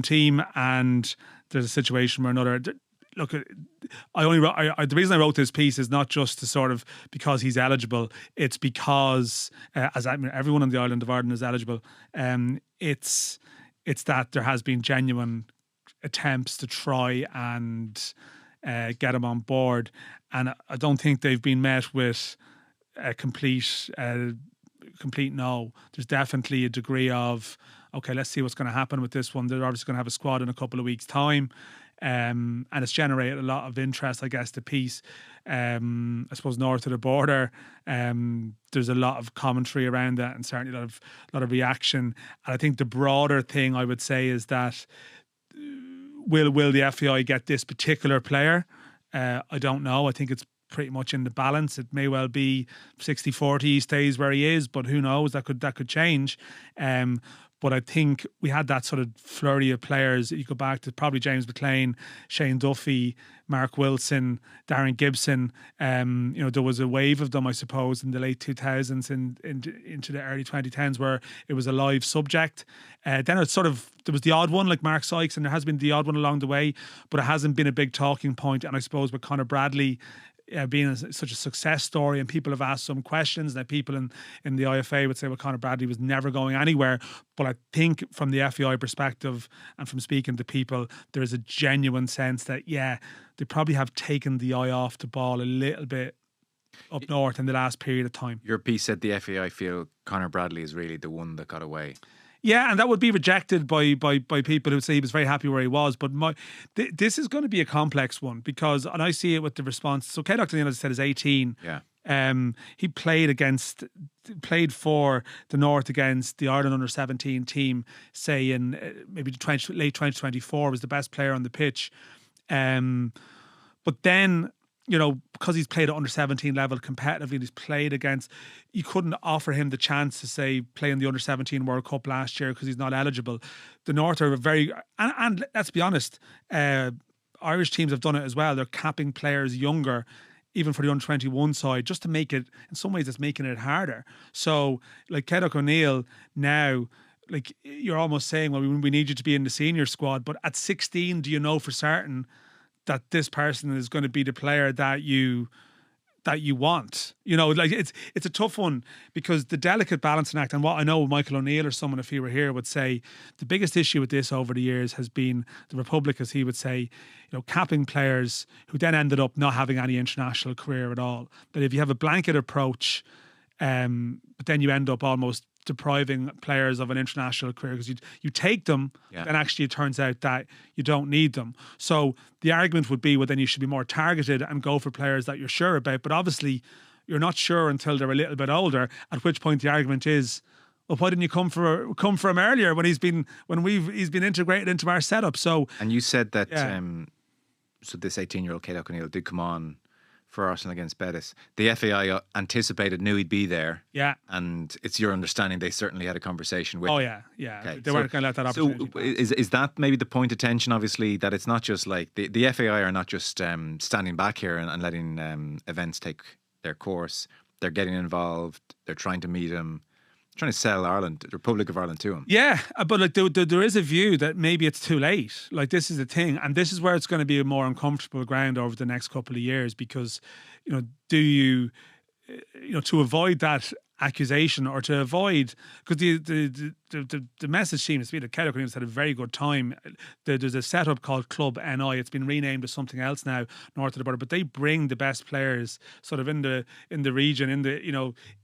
team, and there's a situation where another. Look, the reason I wrote this piece is not just to sort of because he's eligible. It's because everyone on the island of Ireland is eligible. It's that there has been genuine attempts to try and get him on board, and I don't think they've been met with a complete no. There's definitely a degree of okay, let's see what's going to happen with this one. They're obviously going to have a squad in a couple of weeks' time. And it's generated a lot of interest, I guess, the piece. I suppose north of the border, there's a lot of commentary around that, and certainly a lot of reaction. And I think the broader thing I would say is that will the FAI get this particular player? I don't know. I think it's pretty much in the balance. It may well be 60-40, he stays where he is, but who knows? That could change. But I think we had that sort of flurry of players. You go back to probably James McLean, Shane Duffy, Mark Wilson, Darren Gibson. There was a wave of them, I suppose, in the late 2000s and into the early 2010s where it was a live subject. Then there was the odd one like Mark Sykes, and there has been the odd one along the way, but it hasn't been a big talking point. And I suppose with Conor Bradley being such a success story, and people have asked some questions that people in the IFA would say, well, Conor Bradley was never going anywhere. But I think from the FAI perspective and from speaking to people, there is a genuine sense that, they probably have taken the eye off the ball a little bit up north in the last period of time. Your piece said the FAI feel Conor Bradley is really the one that got away. Yeah, and that would be rejected by people who say he was very happy where he was. But this is going to be a complex one because, and I see it with the response. So K. O'Neill, as I said, is 18. Yeah. He played for the North against the Ireland under-17 team, say in maybe late 2024, was the best player on the pitch. But then, because he's played at under-17 level competitively, and he's played against, you couldn't offer him the chance to, say, play in the under-17 World Cup last year because he's not eligible. The North are and let's be honest, Irish teams have done it as well. They're capping players younger, even for the under-21 side, just to make it, in some ways, it's making it harder. So, like Kedok O'Neill now, like you're almost saying, well, we need you to be in the senior squad, but at 16, do you know for certain that this person is going to be the player that you want? You know, like it's a tough one, because the delicate balancing act, and what I know Michael O'Neill or someone, if he were here, would say the biggest issue with this over the years has been the Republic, as he would say, you know, capping players who then ended up not having any international career at all. That if you have a blanket approach, but then you end up almost depriving players of an international career, because you take them, then actually it turns out that you don't need them. So the argument would be, well, then you should be more targeted and go for players that you're sure about. But obviously you're not sure until they're a little bit older, at which point the argument is, well, why didn't you come for him earlier when he's been integrated into our setup? So, and you said that so this 18-year-old Kate O'Neill did come on for Arsenal against Betis. The FAI knew he'd be there. Yeah. And it's your understanding they certainly had a conversation with him. Okay. They weren't going to let that opportunity pass. Is that maybe the point of tension, obviously, that it's not just like the FAI are not just standing back here and letting events take their course. They're getting involved. They're trying to meet him. Trying to sell Ireland, the Republic of Ireland, to him. Yeah, but like there is a view that maybe it's too late. Like, this is the thing, and this is where it's going to be a more uncomfortable ground over the next couple of years, because, you know, do you know, to avoid that accusation, or to avoid, because the message seems to be that Kate O'Neill's had a very good time. There's a setup called Club NI. It's been renamed to something else now, north of the border, but they bring the best players sort of in the region,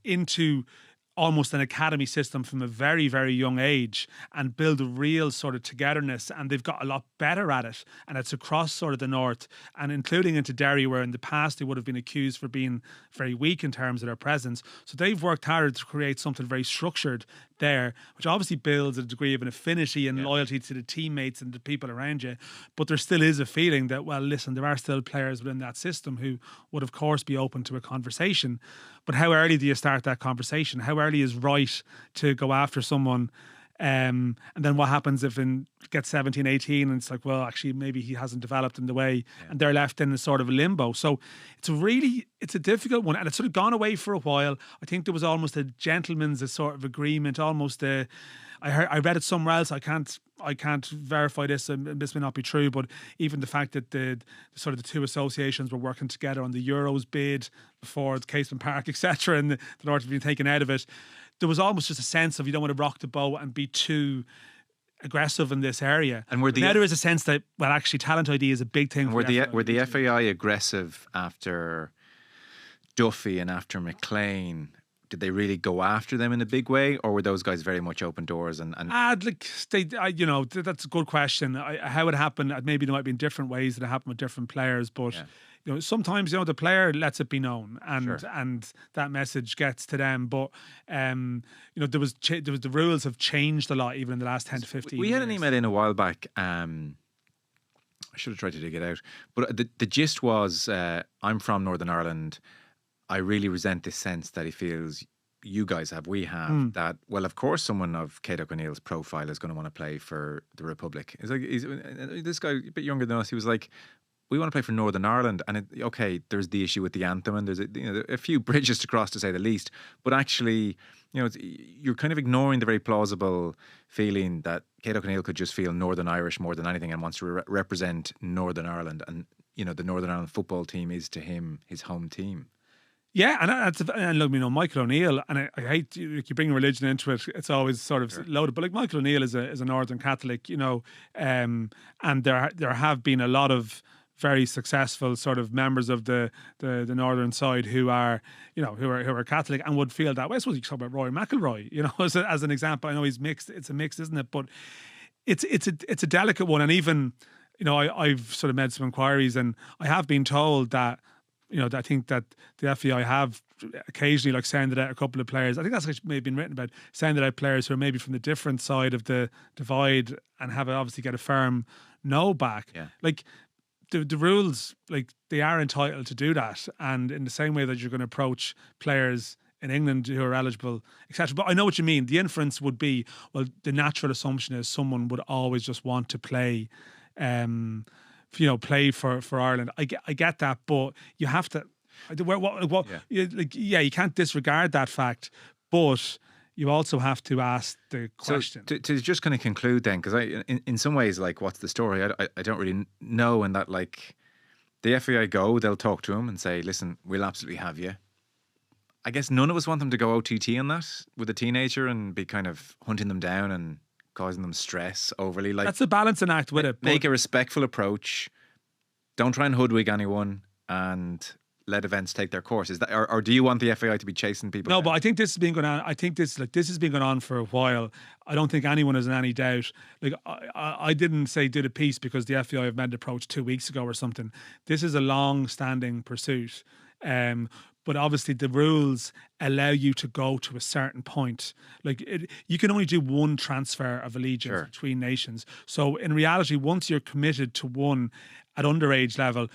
into almost an academy system from a very, very young age, and build a real sort of togetherness. And they've got a lot better at it. And it's across sort of the north, and including into Derry, where in the past they would have been accused for being very weak in terms of their presence. So they've worked hard to create something very structured there, which obviously builds a degree of an affinity and loyalty to the teammates and the people around you. But there still is a feeling that, well, listen, there are still players within that system who would, of course, be open to a conversation. But how early do you start that conversation? How early is right to go after someone? And then what happens if it gets 17, 18 and it's like, well, actually, maybe he hasn't developed in the way, and they're left in a sort of a limbo. So it's a difficult one, and it's sort of gone away for a while. I think there was almost a gentleman's sort of agreement, almost I read it somewhere else. I can't verify this, and this may not be true, but even the fact that the sort of the two associations were working together on the Euros bid before the Casement Park, etc., and the North had been taken out of it, there was almost just a sense of, you don't want to rock the boat and be too aggressive in this area. And now there is a sense that, well, actually, talent ID is a big thing. Were the FAI aggressive after Duffy and after McLean? Did they really go after them in a big way, or were those guys very much open doors? That's a good question. How it happened, maybe there might be in different ways that it happened with different players, but you know, sometimes, you know, the player lets it be known, and that message gets to them. But you know, there was the rules have changed a lot even in the last 10 to 15 We years. had an email in a while back. I should have tried to dig it out, but the gist was, I'm from Northern Ireland. I really resent this sense that he feels we have, that, well, of course someone of Kate O'Neill's profile is going to want to play for the Republic. It's like, this guy, a bit younger than us, he was like, we want to play for Northern Ireland. And there's the issue with the anthem, and there's a few bridges to cross, to say the least. But actually, you know, you're kind of ignoring the very plausible feeling that Kate O'Neill could just feel Northern Irish more than anything and wants to represent Northern Ireland. And, you know, the Northern Ireland football team is to him his home team. Yeah, and look, you know, Michael O'Neill, and I hate you bring religion into it. It's always sort of loaded, but like Michael O'Neill is a Northern Catholic, you know, and there have been a lot of very successful sort of members of the northern side who are Catholic and would feel that way. I suppose you could talk about Rory McIlroy, you know, as an example. I know he's mixed. It's a mix, isn't it? But it's a delicate one, and even, you know, I've sort of made some inquiries, and I have been told that, you know, I think that the FAI have occasionally like sounded out a couple of players. I think that's maybe been written about, sounded out players who are maybe from the different side of the divide and have obviously get a firm no back. Yeah. Like the rules, like they are entitled to do that, and in the same way that you're going to approach players in England who are eligible, etc. But I know what you mean. The inference would be, well, the natural assumption is someone would always just want to play. Play for Ireland. I get that, but you have to. You can't disregard that fact. But you also have to ask the question. So to just kind of conclude then, because in some ways, like, what's the story? I don't really know. And that, like, the FAI they'll talk to him and say, listen, we'll absolutely have you. I guess none of us want them to go OTT on that with a teenager and be kind of hunting them down and causing them stress overly. Like, that's a balancing act with it. Make a respectful approach. Don't try and hoodwink anyone, and let events take their course. Is that, or do you want the FAI to be chasing people No, down? but I think this has been going on. I think this has been going on for a while. I don't think anyone is in any doubt. Like, I didn't say do the piece because the FAI have made the approach 2 weeks ago or something. This is a long-standing pursuit. But obviously the rules allow you to go to a certain point. Like, you can only do one transfer of allegiance between nations. So in reality, once you're committed to one at underage level,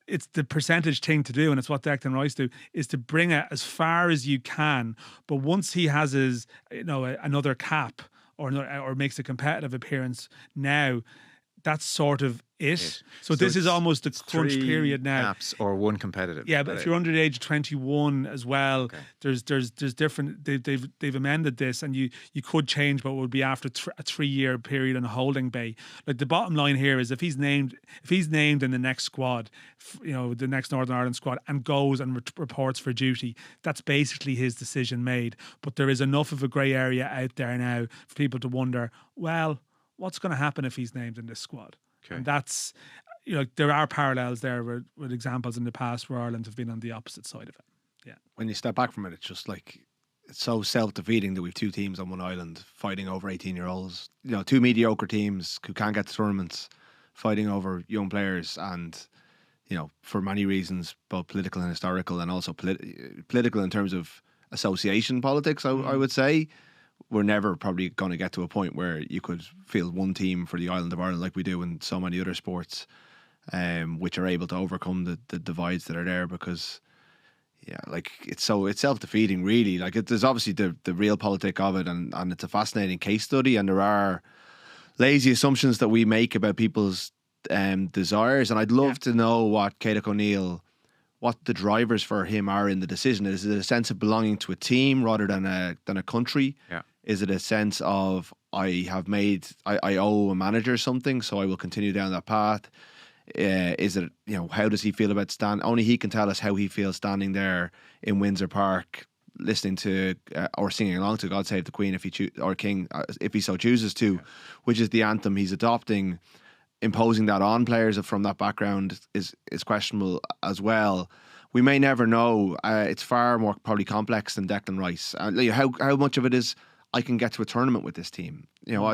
it's the percentage thing to do, and it's what Declan Rice do, is to bring it as far as you can. But once he has his, another cap or makes a competitive appearance now, that's sort of it. So this is almost the crunch period now. Caps or one competitive. Yeah, but if you're under the age of 21 as well, there's different. They've amended this, and you could change, but it would be after a 3-year period in a holding bay. Like, the bottom line here is if he's named in the next squad, the next Northern Ireland squad, and goes and reports for duty, that's basically his decision made. But there is enough of a grey area out there now for people to wonder, well, what's going to happen if he's named in this squad? Okay. And that's, there are parallels there with examples in the past where Ireland have been on the opposite side of it. Yeah. When you step back from it, it's just like, it's so self-defeating that we've two teams on one island fighting over 18-year-olds. Two mediocre teams who can't get to tournaments fighting over young players, and for many reasons, both political and historical, and also political in terms of association politics, I would say. We're never probably going to get to a point where you could field one team for the island of Ireland like we do in so many other sports, which are able to overcome the divides that are there, because it's self-defeating, really. Like, there's obviously the real politic of it, and it's a fascinating case study, and there are lazy assumptions that we make about people's desires, and I'd love to know what Caoimh O'Neill, what the drivers for him are in the decision. Is it a sense of belonging to a team rather than a country? Yeah. Is it a sense of I owe a manager something, so I will continue down that path? Is it, how does he feel about only he can tell us how he feels standing there in Windsor Park, listening to or singing along to "God Save the Queen" or King, if he so chooses to, which is the anthem he's adopting. Imposing that on players from that background is questionable as well. We may never know. It's far more probably complex than Declan Rice. How much of it is I can get to a tournament with this team?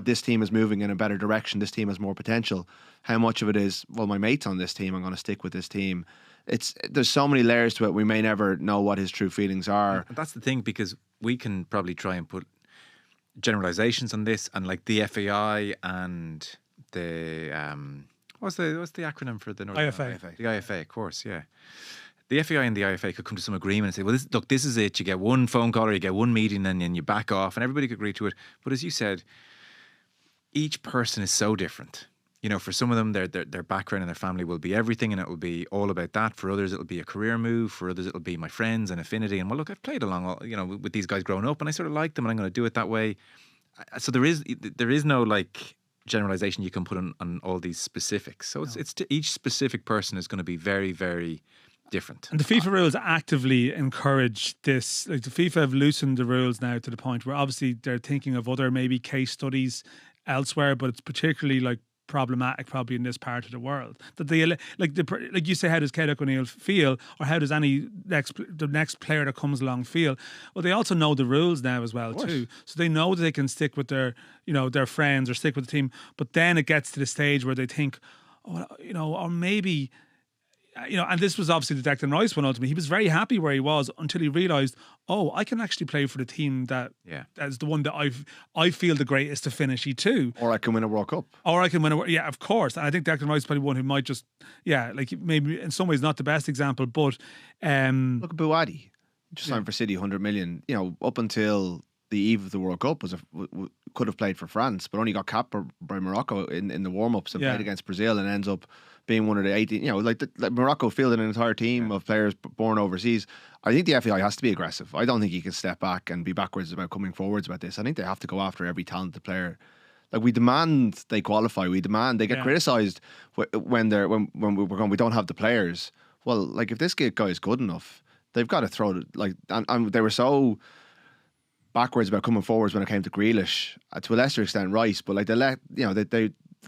This team is moving in a better direction. This team has more potential. How much of it is, well, my mate's on this team, I'm going to stick with this team. There's so many layers to it. We may never know what his true feelings are. And that's the thing, because we can probably try and put generalizations on this, and like the FAI and the what's the acronym for the Northern IFA. The IFA, of course, yeah. The FAI and the IFA could come to some agreement and say, well, this is it. You get one phone call or you get one meeting and then you back off, and everybody could agree to it. But as you said, each person is so different. For some of them, their background and their family will be everything, and it will be all about that. For others, it'll be a career move. For others, it'll be my friends and affinity. And well, look, I've played along, with these guys growing up, and I sort of like them, and I'm going to do it that way. So there is no like generalization you can put on all these specifics. So it's to each specific person is going to be very, very different. And the FIFA rules actively encourage this. Like, the FIFA have loosened the rules now to the point where obviously they're thinking of other maybe case studies elsewhere, but it's particularly like problematic probably in this part of the world that they like you say, how does Caoimh O'Neill feel, or how does the next player that comes along feel? Well, they also know the rules now as well too, so they know that they can stick with their their friends or stick with the team. But then it gets to the stage where they think, or maybe and this was obviously the Declan Rice one. Ultimately, he was very happy where he was until he realised, I can actually play for the team that is the one that I feel the greatest affinity to. Or I can win a World Cup. Yeah, of course. And I think Declan Rice is probably one who might just, like maybe in some ways not the best example, but look at Buadi. Just signed for City, 100 million. Up until the eve of the World Cup could have played for France, but only got capped by Morocco in the warm-ups and played against Brazil, and ends up being one of the 18. Like Morocco fielded an entire team of players born overseas. I think the FAI has to be aggressive. I don't think you can step back and be backwards about coming forwards about this. I think they have to go after every talented player. Like, we demand they qualify. We demand they get criticised when we don't have the players. Well, like, if this guy is good enough, they've got to throw it. Like, and they were so backwards about coming forwards when it came to Grealish, to a lesser extent Rice, but like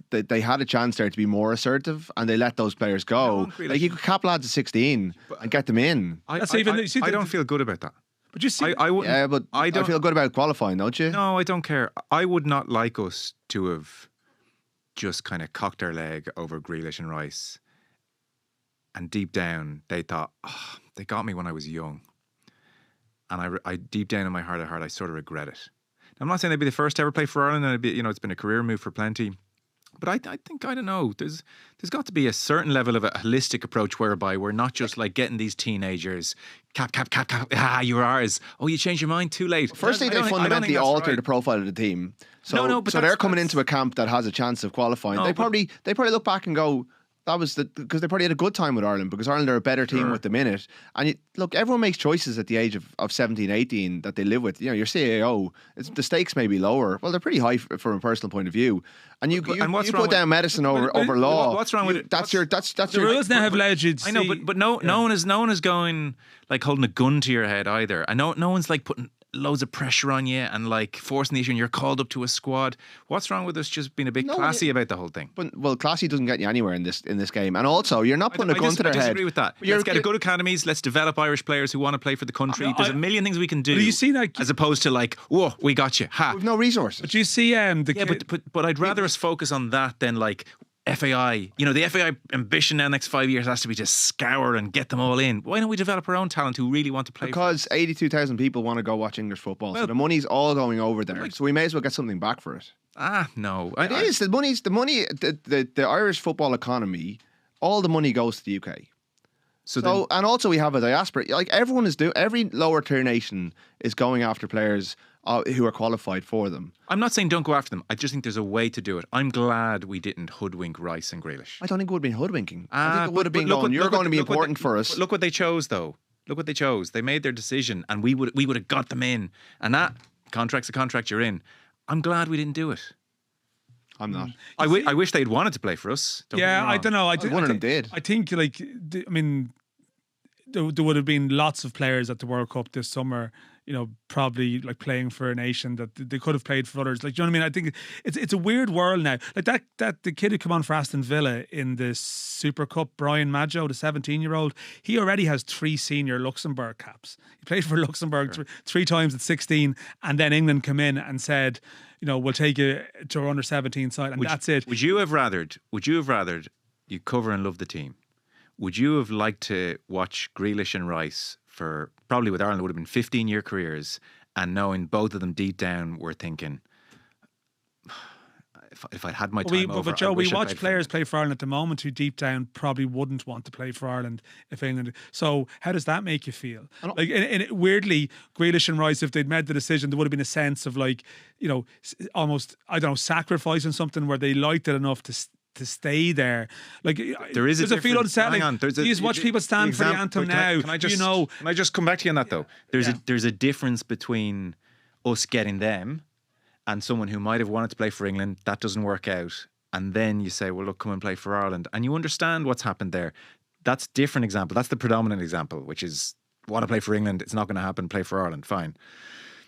they had a chance there to be more assertive, and they let those players go. Like, you could cap lads at 16 and get them in. I don't feel good about that. But you see, I wouldn't. Yeah, but I feel good about qualifying, don't you? No, I don't care. I would not like us to have just kind of cocked our leg over Grealish and Rice, and deep down they thought, oh, they got me when I was young, and I deep down in my heart of heart, I sort of regret it. I'm not saying they'd be the first to ever play for Ireland, and it's been a career move for plenty. But I think, I don't know, there's got to be a certain level of a holistic approach whereby we're not just like getting these teenagers, cap, you're ours. Oh, you changed your mind too late. Firstly, they fundamentally altered the profile of the team. So they're coming into a camp that has a chance of qualifying. They probably look back and go, that was because they probably had a good time with Ireland, because Ireland are a better team with the minute. And look, everyone makes choices at the age of 17, 18 that they live with. Your CAO, the stakes may be lower. Well, they're pretty high from a personal point of view. And you put down medicine over law. What's wrong with it? That's the rules now have allowed you to see. I know, but no one is going like holding a gun to your head either. I know no one's like putting loads of pressure on you and like forcing the issue, and you're called up to a squad. What's wrong with us just being a bit classy about the whole thing? Well, classy doesn't get you anywhere in this game, and also you're not putting a gun to their head. I disagree with that. Let's get good academies. Let's develop Irish players who want to play for the country. There's a million things we can do. You see that, as opposed to like, whoa, we got you. Ha. We've no resources. But you see, but I'd rather us focus on that than like FAI. The FAI ambition now next 5 years has to be to scour and get them all in. Why don't we develop our own talent who really want to play? Because 82,000 people want to go watch English football, so the money's all going over there. So we may as well get something back for it. No, it is the money. The Irish football economy. All the money goes to the UK. So and also we have a diaspora. Like, everyone is every lower tier nation is going after players who are qualified for them. I'm not saying don't go after them. I just think there's a way to do it. I'm glad we didn't hoodwink Rice and Grealish. I don't think it would have been hoodwinking. I think it would have been going, you're going to be important for us. Look what they chose, though. Look what they chose. They made their decision, and we would have got them in. And that contract's a contract you're in. I'm glad we didn't do it. I'm not. I wish they'd wanted to play for us. I don't know. One of them did. I think, like, I mean, there would have been lots of players at the World Cup this summer, probably like playing for a nation that they could have played for others. Like, do you know what I mean? I think it's a weird world now. Like that the kid who came on for Aston Villa in the Super Cup, Brian Maggio, the 17-year-old, he already has 3 senior Luxembourg caps. He played for Luxembourg three times at 16, and then England came in and said, we'll take you to our under 17 side, and that's it. Would you have rathered you cover and love the team? Would you have liked to watch Grealish and Rice for, probably with Ireland, it would have been 15-year careers, and knowing both of them deep down were thinking, if I'd had my time over, but Joe, we watch players play for Ireland at the moment who deep down probably wouldn't want to play for Ireland if England. So how does that make you feel? Like, weirdly, Grealish and Rice, if they'd made the decision, there would have been a sense of like, almost, I don't know, sacrificing something where they liked it enough to stay there. Like, there's a feel unsettling. Hang on, you just watch people stand for the anthem now. Can I just come back to you on that though? There's a difference between us getting them and someone who might have wanted to play for England, that doesn't work out, and then you say, well, look, come and play for Ireland, and you understand what's happened there. That's a different example. That's the predominant example, which is, want to play for England, it's not going to happen, play for Ireland, fine.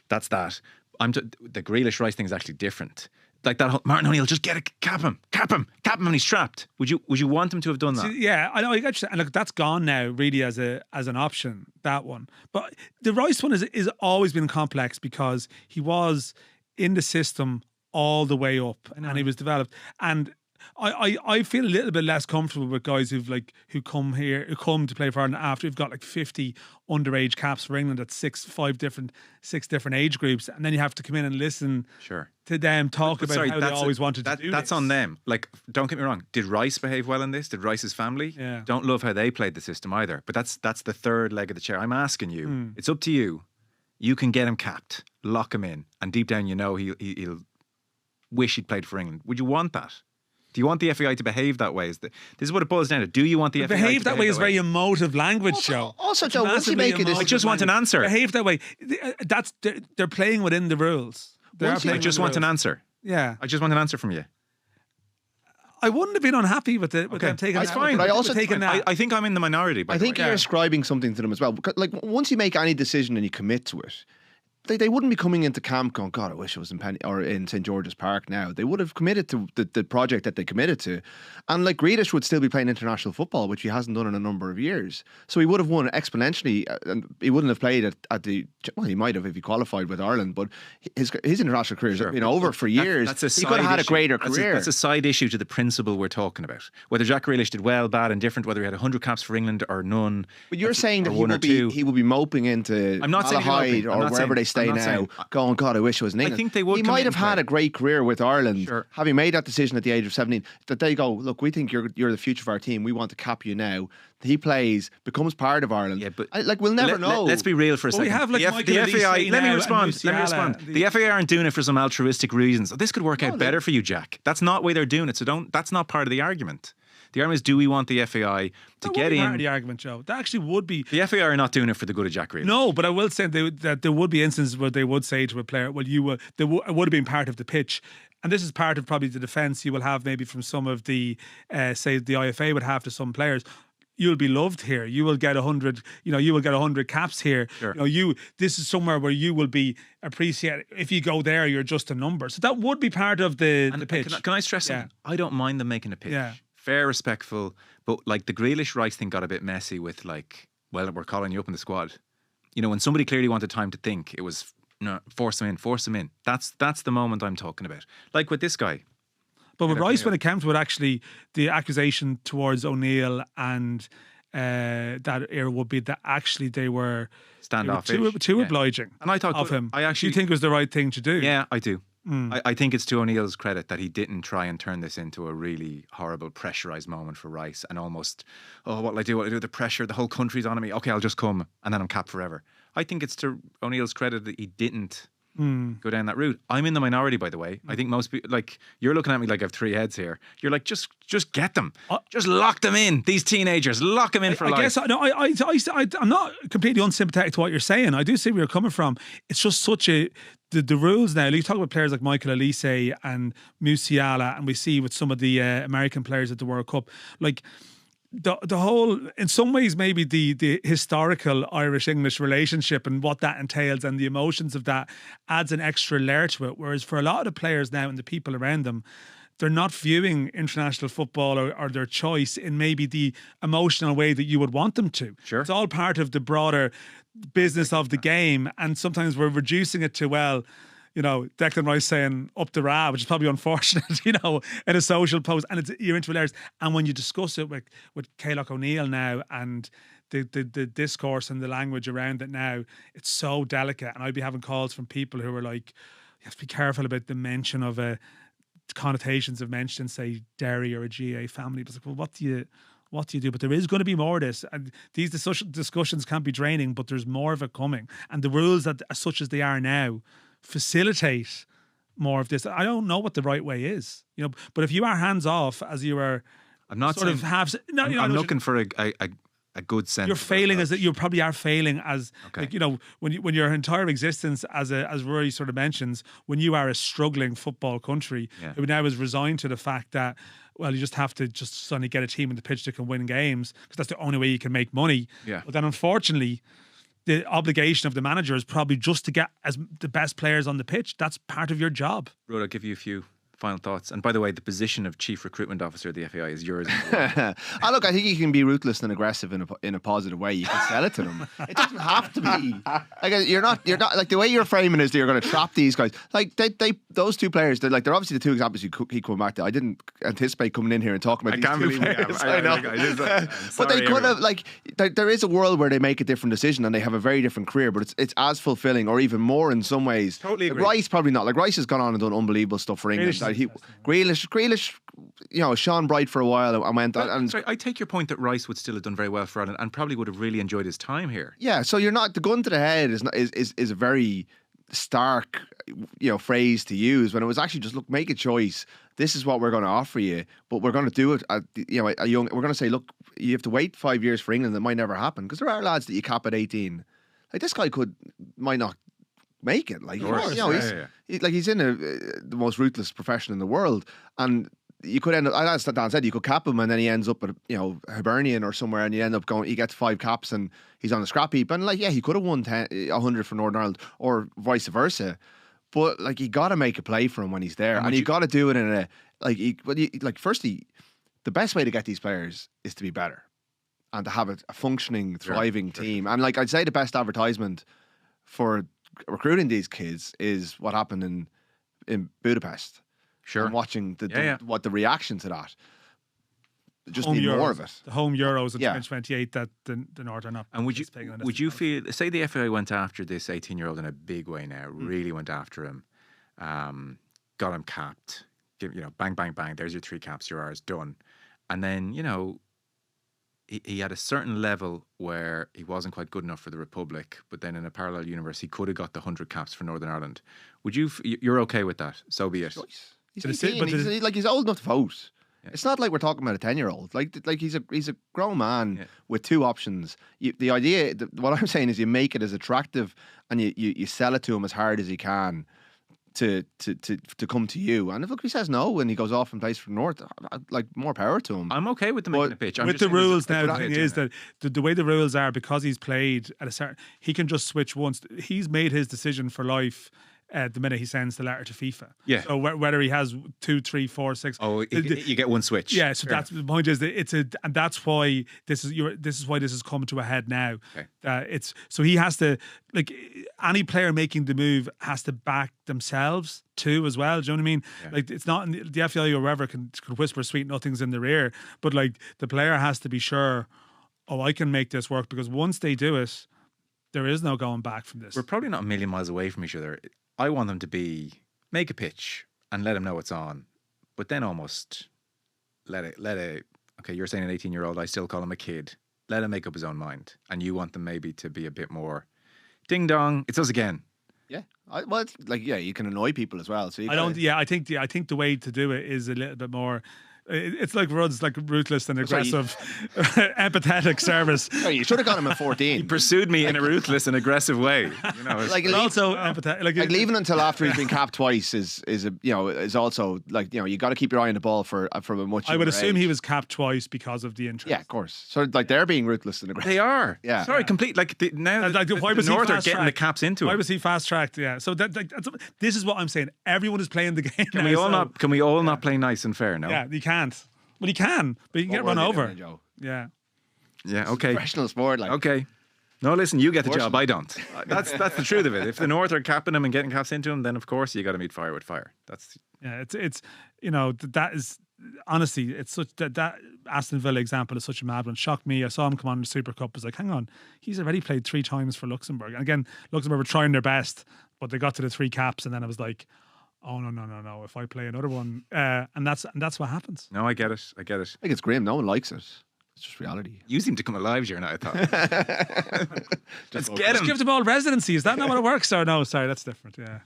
That's that. The Grealish Rice thing is actually different. Like that, Martin O'Neill, just cap him, and he's trapped. Would you want him to have done that? Yeah, I know. I got you. And look, that's gone now, really, as an option. That one, but the Rice one is always been complex because he was in the system all the way up, and he was developed. And I feel a little bit less comfortable with guys who come to play for Ireland after we've got like 50 underage caps for England at six different age groups, and then you have to come in and listen to them talk about how they always wanted to do that's this. On them. Like, don't get me wrong, did Rice behave well in this? Did Rice's family? Don't love how they played the system either, but that's the third leg of the chair. I'm asking you, it's up to you. You can get him capped. lock him in, and deep down you know he'll wish he'd played for England. Would you want that? Do you want the FAI to behave that way? This is what it boils down to. Do you want the FAI to behave that way? Is very emotive language, Joe. Also, Joe, once you make it, I just want an answer. Behave that way. They're playing within the rules. I just want an answer. Yeah, I just want an answer from you. I wouldn't have been unhappy with them taking. That's fine. But I think I'm in the minority. I think you're ascribing something to them as well. Like once you make any decision and you commit to it, they wouldn't be coming into camp going, God, I wish it was in St George's Park now. They would have committed to the project that they committed to. And like Ruaidhri would still be playing international football, which he hasn't done in a number of years. So he would have won exponentially, and he wouldn't have played at the, well, he might have if he qualified with Ireland, but his international career is over for years. He could have had a greater career. That's a side issue to the principle we're talking about. Whether Jack Grealish did well, bad, indifferent, whether he had 100 caps for England or none. But you're saying that he will be moping into Malahide or wherever they stay now, going, God, I wish I was in England. I think they would. He might have had a great career with Ireland, having made that decision at the age of 17, that they go, look, we think you're the future of our team. We want to cap you now. He plays, becomes part of Ireland. Yeah, but we'll never know. Let's be real for a second. We have the FAI. Let me respond. The FAI aren't doing it for some altruistic reasons. This could work out better for you, Jack. That's not the way they're doing it. So that's not part of the argument. The argument is, do we want the FAI to get in? Part of the argument, Joe. That actually would be. The FAI are not doing it for the good of Jack Grealish. No, but I will say that there would be instances where they would say to a player, well, it would have been part of the pitch. And this is part of probably the defence you will have maybe from some of the, say, the IFA would have to some players. You'll be loved here. You will get 100. You will get 100 caps here. Sure. This is somewhere where you will be appreciated. If you go there, you're just a number. So that would be part of the pitch. Can I stress something? I don't mind them making a pitch. Yeah. Fair, respectful, but like the Grealish Rice thing got a bit messy with like, well, we're calling you up in the squad. When somebody clearly wanted time to think, it was no, force him in. That's the moment I'm talking about. Like with this guy. But with Rice, when it comes to it, actually, the accusation towards O'Neill and that era would be that actually they were standoffish, too obliging, and I thought of him. I actually think it was the right thing to do. Yeah, I do. I think it's to O'Neill's credit that he didn't try and turn this into a really horrible pressurised moment for Rice and almost, what'll I do? The pressure, the whole country's on me. Okay, I'll just come and then I'm capped forever. I think it's to O'Neill's credit that he didn't go down that route. I'm in the minority, by the way. I think most people, like, you're looking at me like I have three heads here. You're like, just get them. Just lock them in. These teenagers, lock them in for life. I'm not completely unsympathetic to what you're saying. I do see where you're coming from. It's just such the rules now. You talk about players like Michael Elise and Musiala, and we see with some of the American players at the World Cup, like the whole, in some ways, maybe the historical Irish-English relationship and what that entails and the emotions of that adds an extra layer to it. Whereas for a lot of the players now and the people around them, they're not viewing international football or their choice in maybe the emotional way that you would want them to. Sure. It's all part of the broader business of the game, and sometimes we're reducing it to, Declan Rice saying up the Ra, which is probably unfortunate, in a social post, and you're into hilarious. And when you discuss it with Kaylock O'Neill now and the discourse and the language around it now, it's so delicate. And I'd be having calls from people who are like, you have to be careful about the mention of connotations of mentioning, say, Derry or a GA family. But it's like, well, what do you do? But there is going to be more of this. And these discussions can be draining, but there's more of it coming. And the rules that, as such as they are now, facilitate more of this. I don't know what the right way is, but if you are hands off, as you are, I'm not sort saying, of have. No, I'm looking for a good sense. You're failing as that. You probably are failing as, when your entire existence, as Rory sort of mentions, when you are a struggling football country, who now is resigned to the fact that, well, you just have to just suddenly get a team in the pitch that can win games because that's the only way you can make money. Yeah. But then, unfortunately, the obligation of the manager is probably just to get the best players on the pitch. That's part of your job. Rod, I'll give you a few final thoughts. And by the way, the position of Chief Recruitment Officer of the FAI is yours. Look, I think you can be ruthless and aggressive in a positive way. You can sell it to them. It doesn't have to be. Like, you're not like the way you're framing is that you're going to trap these guys. Like those two players, they're obviously the two examples you keep coming back to. I didn't anticipate coming in here and talking about these two players. I know. But they could have, there is a world where they make a different decision and they have a very different career, but it's as fulfilling or even more in some ways. Totally agree. Rice probably not. Like, Rice has gone on and done unbelievable stuff for England. Grealish, shone bright for a while and went. Sorry, I take your point that Rice would still have done very well for Ireland and probably would have really enjoyed his time here. Yeah, so you're not, the gun to the head is a very stark, phrase to use when it was actually just, look, make a choice. This is what we're going to offer you, but we're going to do it at, we're going to say, look, you have to wait 5 years for England. That might never happen, because there are lads that you cap at 18. Like, this guy might not make it. Like, he's in the most ruthless profession in the world, and you could end up, as Dan said, you could cap him and then he ends up at Hibernian or somewhere, and you end up he gets 5 caps and he's on the scrap heap, and he could have won 100 for Northern Ireland, or vice versa. But like, you got to make a play for him when he's there, and you got to do it in a firstly, the best way to get these players is to be better and to have a functioning, thriving team. And like, I'd say the best advertisement for recruiting these kids is what happened in Budapest. Sure. And watching what the reaction to that. Just home need Euros, more of it. The home Euros in 2028 that the North are not. And would you feel, say the FAI went after this 18-year-old in a big way now, really went after him, got him capped, bang, bang, bang, there's your 3 caps, your R's done. And then, he had a certain level where he wasn't quite good enough for the Republic, but then in a parallel universe, he could have got the 100 caps for Northern Ireland. You're okay with that? So be it. He's 18, he's old enough to vote. Yeah. It's not like we're talking about a 10-year-old. Like he's a grown man with 2 options. The idea, what I'm saying is, you make it as attractive, and you sell it to him as hard as you can to come to you. And if he says no and he goes off and plays for North, like, more power to him. I'm okay with them making a pitch. With the rules now, the thing is that the way the rules are, because he's played at a certain, he can just switch once. He's made his decision for life. The minute he sends the letter to FIFA, So whether he has 2, 3, 4, 6, you get one switch. Yeah, so that's the point. Is that and that's why this is why this is coming to a head now. Okay. So he has to, like, any player making the move has to back themselves too as well. Do you know what I mean? Yeah. Like, it's not the FAI or whoever can whisper sweet nothings in their ear, but like, the player has to be sure, I can make this work, because once they do it, there is no going back from this. We're probably not a million miles away from each other. I want them to make a pitch and let him know it's on, but then almost okay, you're saying an 18-year-old, I still call him a kid. Let him make up his own mind. And you want them maybe to be a bit more ding dong, it's us again. Yeah. It's like, you can annoy people as well. So I think the way to do it is a little bit more. It's like Rudd's, like, ruthless and aggressive, empathetic service. You should have got him at 14. He pursued me in a ruthless and aggressive way. Like, also empathetic. Like leaving until after he's been capped twice is also, like, you got to keep your eye on the ball for a much. I would assume he was capped twice because of the interest. Yeah, of course. So, like, they're being ruthless and aggressive. They are. Yeah. Sorry, complete. Like, now why was the North he are getting the caps into him. Why him. was he fast tracked? Yeah. So this is what I'm saying. Everyone is playing the game. Can we all not play nice and fair? No. Yeah, you can't. Well, he can, but you can get run over. Yeah. Yeah, okay. Professional sport, like. Okay. No, listen, you get the job, I don't. That's the truth of it. If the North are capping him and getting caps into him, then of course you got to meet fire with fire. That's it's that is, honestly, it's such that Aston Villa example is such a mad one. Shocked me. I saw him come on in the Super Cup. I was like, hang on, he's already played 3 times for Luxembourg. And again, Luxembourg were trying their best, but they got to the 3 caps, and then I was like, oh no! If I play another one, and that's what happens. No, I get it. I think it's grim. No one likes it. It's just reality. You seem to come alive during that, I thought. Let's get him. Give them all residency. Is that not what it works? Or no? Sorry, that's different. Yeah.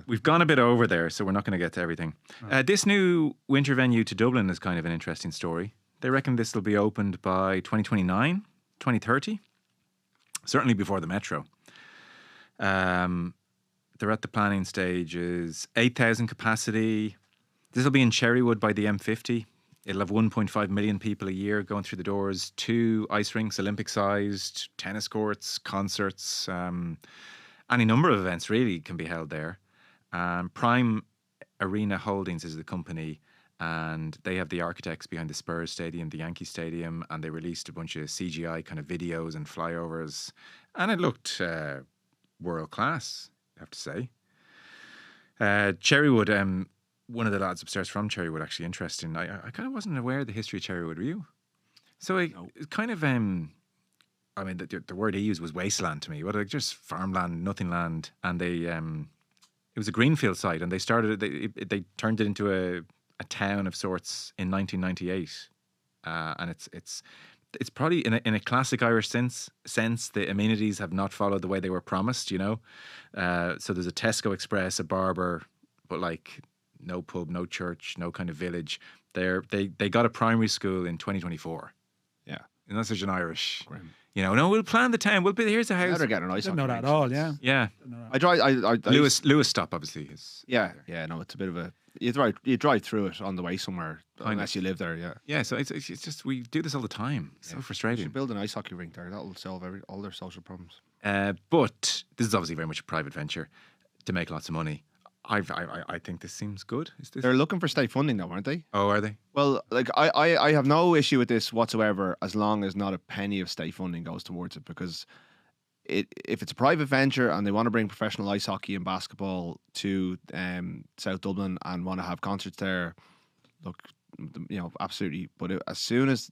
We've gone a bit over there, so we're not going to get to everything. This new winter venue to Dublin is kind of an interesting story. They reckon this will be opened by 2029, 2030, certainly before the Metro. They're at the planning stages. 8,000 capacity. This will be in Cherrywood by the M50. It'll have 1.5 million people a year going through the doors. 2 ice rinks, Olympic-sized, tennis courts, concerts. Any number of events really can be held there. Prime Arena Holdings is the company, and they have the architects behind the Spurs Stadium, the Yankee Stadium, and they released a bunch of CGI kind of videos and flyovers. And it looked world-class, I have to say. Cherrywood, one of the lads upstairs from Cherrywood, actually interesting. I kind of wasn't aware of the history of Cherrywood, were you? So it's kind of, I mean, the word he used was wasteland to me. What, like, just farmland, nothing land. And they, it was a greenfield site, and they started, they turned it into a town of sorts in 1998. And it's probably in a classic Irish sense, the amenities have not followed the way they were promised, you know. So there's a Tesco Express, a barber, but like no pub, no church, no kind of village. They got a primary school in 2024. Yeah. And that's such an Irish. Grim. You know, no, we'll plan the town. Here's a Now house. they're getting a nice. Didn't know that at all. Yeah. Yeah. I drive. Lewis stop obviously is. Yeah. No, it's a bit of a. You drive through it on the way somewhere, unless you live there. Yeah. Yeah, so it's just we do this all the time. It's so You frustrating. should build an ice hockey rink there. That'll solve all their social problems. But this is obviously very much a private venture to make lots of money. I think this seems good. Is this? They're looking for state funding though, aren't they? Oh, are they? Well, like I have no issue with this whatsoever as long as not a penny of state funding goes towards it, because if it's a private venture and they want to bring professional ice hockey and basketball to South Dublin and want to have concerts there, look, you know, absolutely. But as soon as,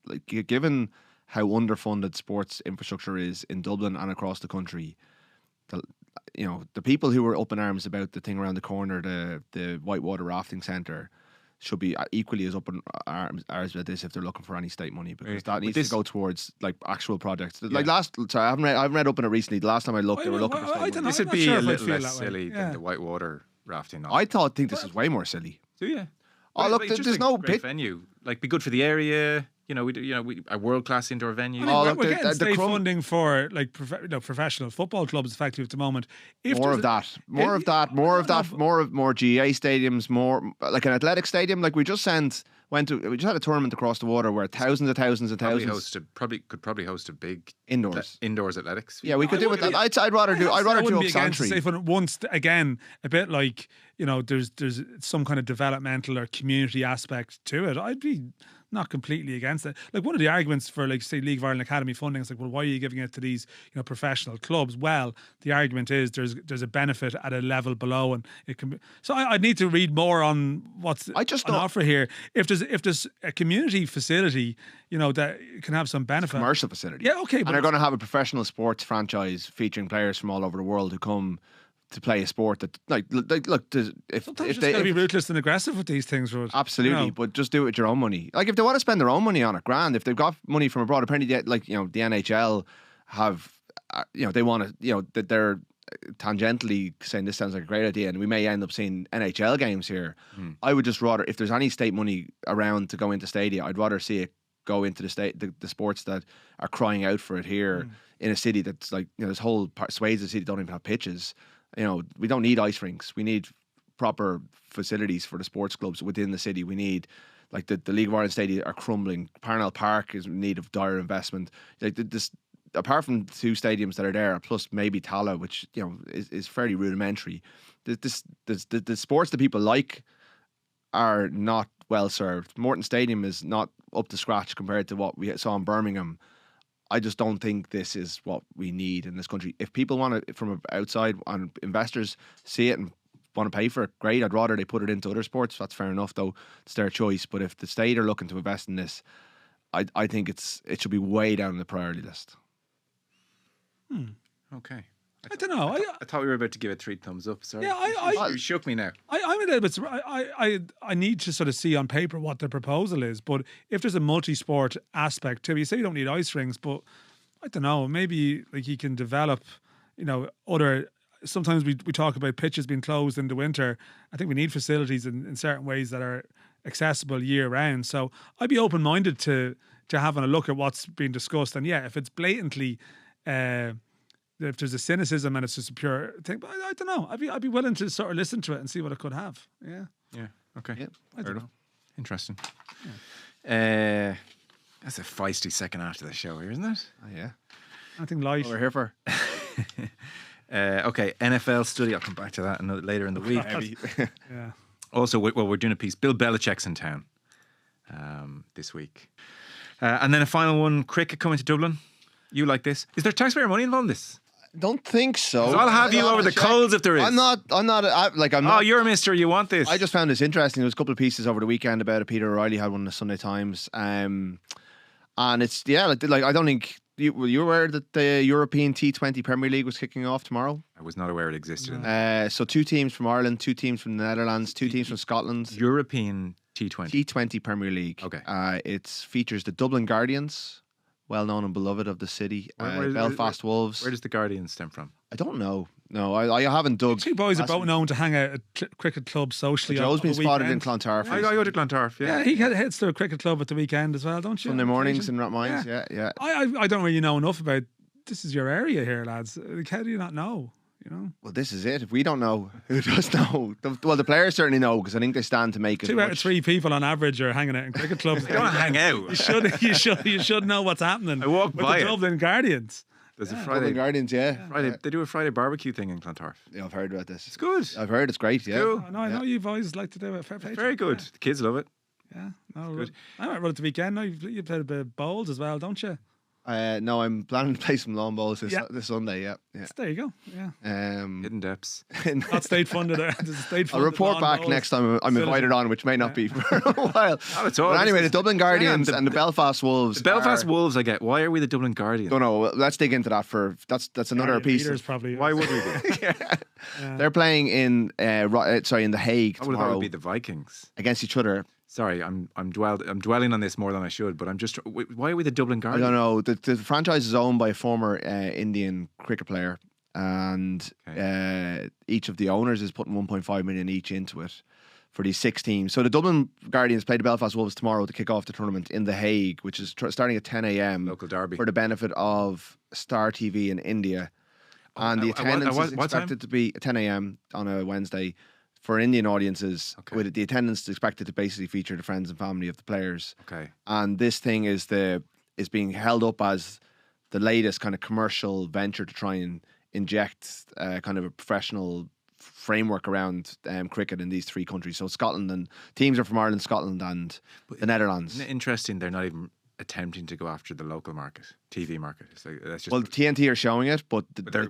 like, given how underfunded sports infrastructure is in Dublin and across the country, the people who were up in arms about the thing around the corner, the Whitewater Rafting Centre, should be equally as up in arms about this if they're looking for any state money, because that needs to go towards like actual projects. Yeah. Like I haven't read up on it recently. The last time I looked, they were looking for state money. This would be a little less silly than the whitewater rafting. I think this is way more silly. Do you? Oh, look, there's no great pit venue. Like, be good for the area. You know, we a world class indoor venue. We're getting state funding for like professional football clubs effectively at the moment. More of GA stadiums, more like an athletic stadium. Like we just had a tournament across the water where thousands and thousands and thousands could probably host a big indoors athletics. Yeah, we could do with that. I'd rather do up Santry. Once again, a bit like, you know, there's some kind of developmental or community aspect to it. I'd be not completely against it. Like, one of the arguments for, like, say, League of Ireland Academy funding is like, well, why are you giving it to these, you know, professional clubs? Well, the argument is there's a benefit at a level below, and it can be. So I need to read more on what's on offer here. If there's a community facility, you know, that can have some benefit, commercial facility, yeah, okay, and they're going to have a professional sports franchise featuring players from all over the world who come to play a sport that, like look, if sometimes they got to be ruthless and aggressive with these things, Ruud. Absolutely, you know. But just do it with your own money. Like, if they want to spend their own money on it, grand. If they've got money from abroad, apparently, like, you know, the NHL have, you know, they want to, you know, that they're tangentially saying this sounds like a great idea, and we may end up seeing NHL games here. I would just rather, if there's any state money around to go into stadia, I'd rather see it go into the sports that are crying out for it here in a city that's, like, you know, this whole swathes of the city don't even have pitches. You know, we don't need ice rinks. We need proper facilities for the sports clubs within the city. We need, like, the League of Ireland Stadium are crumbling. Parnell Park is in need of dire investment. Like, this, apart from the two stadiums that are there, plus maybe Tala, which, you know, is fairly rudimentary. The sports that people like are not well served. Morton Stadium is not up to scratch compared to what we saw in Birmingham. I just don't think this is what we need in this country. If people want to, from outside, and investors see it and want to pay for it, great. I'd rather they put it into other sports. That's fair enough, though. It's their choice. But if the state are looking to invest in this, I think it should be way down the priority list. Okay. I don't know. I thought we were about to give it 3 thumbs up. Sorry. Yeah, you shook me now. I'm a little bit. I need to sort of see on paper what the proposal is. But if there's a multi-sport aspect to it, you say you don't need ice rings, but I don't know. Maybe, like, you can develop, you know, other. Sometimes we talk about pitches being closed in the winter. I think we need facilities in certain ways that are accessible year round. So I'd be open-minded to having a look at what's being discussed. And yeah, if it's blatantly. If there's a cynicism and it's just a pure thing, but I don't know. I'd be willing to sort of listen to it and see what it could have. Yeah. Yeah. Okay. Yeah. I don't know. Interesting. Yeah. That's a feisty second after the show here, isn't it? Oh, yeah. Nothing light. What we're here for. Okay. NFL study. I'll come back to that later in the week. Yeah. Also, we're doing a piece. Bill Belichick's in town this week, and then a final one. Cricket coming to Dublin. You like this? Is there taxpayer money involved in this? Don't think so. I'll have you over the coals if there is. I'm not. Oh, you're a mister. You want this? I just found this interesting. There was a couple of pieces over the weekend about it. Peter O'Reilly had one in the Sunday Times, and it's like I don't think you were aware that the European T20 Premier League was kicking off tomorrow. I was not aware it existed. So 2 teams from Ireland, 2 teams from the Netherlands, 2 teams from Scotland. European T20 T20 Premier League. Okay. It features the Dublin Guardians, well known and beloved of the city. Where- Belfast Wolves. Where does the Guardian stem from? I don't know. No, I haven't dug. Two boys are Last both week. known to hang out at cricket clubs socially. Joe's on been the spotted in weekend. Clontarf. I go to Clontarf. Yeah, he heads to a cricket club at the weekend as well, don't you? Sunday on mornings occasion? in Rathmines. Yeah. I don't really know enough about. This is your area here, lads. How do you not know? You know, Well, this is it. If we don't know, who does know? The players certainly know because I think they stand to make it. 2 out of 3 people on average are hanging out in cricket clubs. You don't hang out. You should know what's happening. I walk with by the it. Dublin Guardians. There's a Dublin Friday. Guardians, yeah. Friday. They do a Friday barbecue thing in Clontarf. Yeah, I've heard about this. It's good. I've heard it's great. Yeah. Cool. Oh, no, I know you boys like to do it. Fair play to Very you. good. The kids love it. Yeah, no, Good. I might run it the weekend. No, you played a bit of bowls as well, don't you? No, I'm planning to play some lawn bowls this Sunday. Yeah. There you go. Yeah, Hidden depths. not state funded. I'll report back next time I'm invited on, which may not be for a while. Not at all. But anyway, This the is- Dublin Guardians Hang on, and the Belfast Wolves. The Belfast are- Wolves, I get. Why are we the Dublin Guardian? Don't know. Let's dig into that that's another piece. Leaders probably. Why would we be? They're playing in in The Hague I would have thought it tomorrow would be the Vikings. against each other. Sorry, I'm dwelling on this more than I should, but I'm just. Why are we the Dublin I Guardian? don't know. The franchise is owned by a former Indian cricket player, and each of the owners is putting 1.5 million each into it for these 6 teams. So the Dublin Guardians play the Belfast Wolves tomorrow to kick off the tournament in The Hague, which is starting at 10 a.m. Local derby. for the benefit of Star TV in India. And the At attendance what is time? expected to be at 10 a.m. on a Wednesday for Indian audiences. Okay. With the attendance expected to basically feature the friends and family of the players. Okay. And this thing is being held up as the latest kind of commercial venture to try and inject kind of a professional framework around cricket in these 3 countries. So Scotland, and teams are from Ireland, Scotland, and the Netherlands. Isn't it interesting? They're not even attempting to go after the local market, TV market. It's like, that's just Well, TNT are showing it, but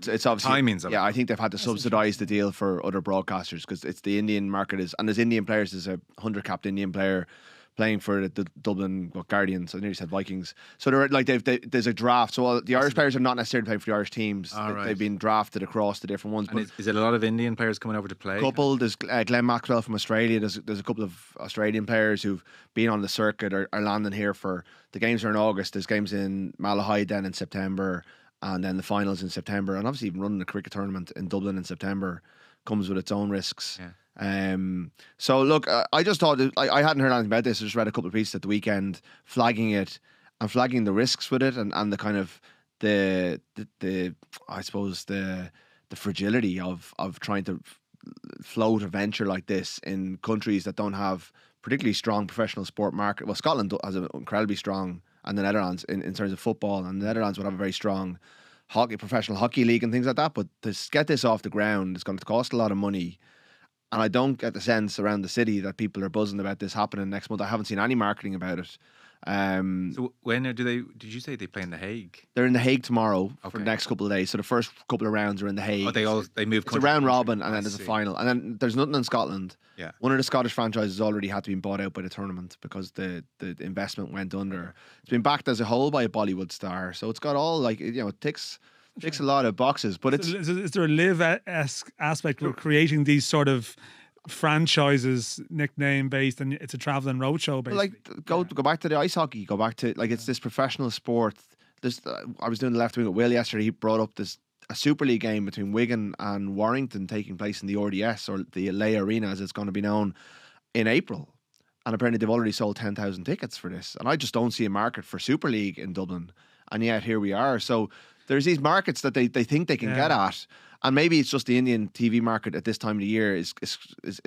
it's obviously timings of it. Yeah, I think they've had to subsidise the deal for other broadcasters because it's the Indian market and there's Indian players. There's a 100-capped Indian player playing for the Dublin Guardians. I nearly said Vikings. So they're like there's a draft. So the Irish players are not necessarily playing for the Irish teams. Right. They've been drafted across the different ones. And is it a lot of Indian players coming over to play? Couple, there's Glenn Maxwell from Australia. There's a couple of Australian players who've been on the circuit are landing here for the games are in August. There's games in Malahide then in September, and then the finals in September. And obviously, even running a cricket tournament in Dublin in September comes with its own risks. Yeah. So look, I just thought I hadn't heard anything about this. I just read a couple of pieces at the weekend flagging it and flagging the risks with it and the kind of the I suppose the fragility of trying to float a venture like this in countries that don't have particularly strong professional sport market. Well, Scotland has an incredibly strong, and the Netherlands in terms of football, and the Netherlands would have a very strong professional hockey league and things like that. But to get this off the ground, it's going to cost a lot of money. And I don't get the sense around the city that people are buzzing about this happening next month. I haven't seen any marketing about it. So when do they? Did you say they play in the Hague? They're in the Hague tomorrow for Okay. the next couple of days. So the first couple of rounds are in the Hague. Oh, they move. It's a country round to country. robin, and then there's a see. final, and then there's nothing in Scotland. Yeah. One of the Scottish franchises already had to be bought out by the tournament because the investment went under. It's been backed as a whole by a Bollywood star, so it's got all it ticks a lot of boxes. But it's Is there a live-esque aspect of creating these sort of franchises, nickname based, and it's a traveling roadshow basically? go back to the ice hockey. Go back to it's this professional sport. I was doing the left wing at Will yesterday. He brought up a Super League game between Wigan and Warrington taking place in the RDS, or the Lay Arena as it's going to be known, in April. And apparently they've already sold 10,000 tickets for this. And I just don't see a market for Super League in Dublin. And yet here we are. So there's these markets that they think they can get at. And maybe it's just the Indian TV market at this time of the year is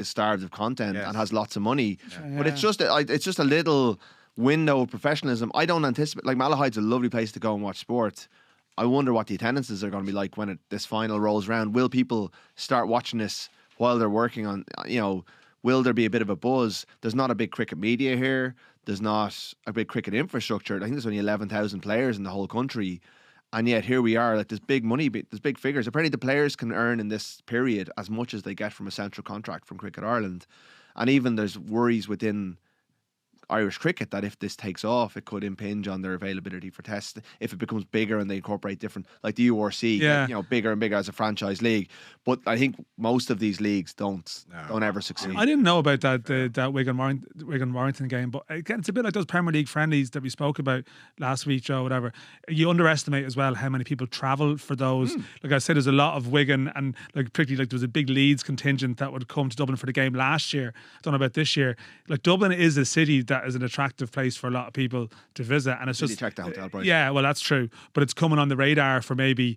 starved of content and has lots of money. But it's just a little window of professionalism. I don't anticipate, Malahide's a lovely place to go and watch sports. I wonder what the attendances are going to be like when this final rolls around. Will people start watching this while they're working on, will there be a bit of a buzz? There's not a big cricket media here. There's not a big cricket infrastructure. I think there's only 11,000 players in the whole country. And yet here we are, there's big money, there's big figures. Apparently the players can earn in this period as much as they get from a central contract from Cricket Ireland. And even there's worries within Irish cricket that if this takes off, it could impinge on their availability for tests. If it becomes bigger and they incorporate different, like the URC, Yeah. you know, bigger and bigger as a franchise league. But I think most of these leagues don't ever succeed. I didn't know about that Wigan Warrington game, but again, it's a bit like those Premier League friendlies that we spoke about last week, Joe. Whatever. You underestimate as well how many people travel for those. Like I said, there's a lot of Wigan, and like particularly like there was a big Leeds contingent that would come to Dublin for the game last year. I don't know about this year. Like Dublin is a city that is an attractive place for a lot of people to visit, and it's Did you just check the hotel price? yeah, well that's true, but it's coming on the radar for maybe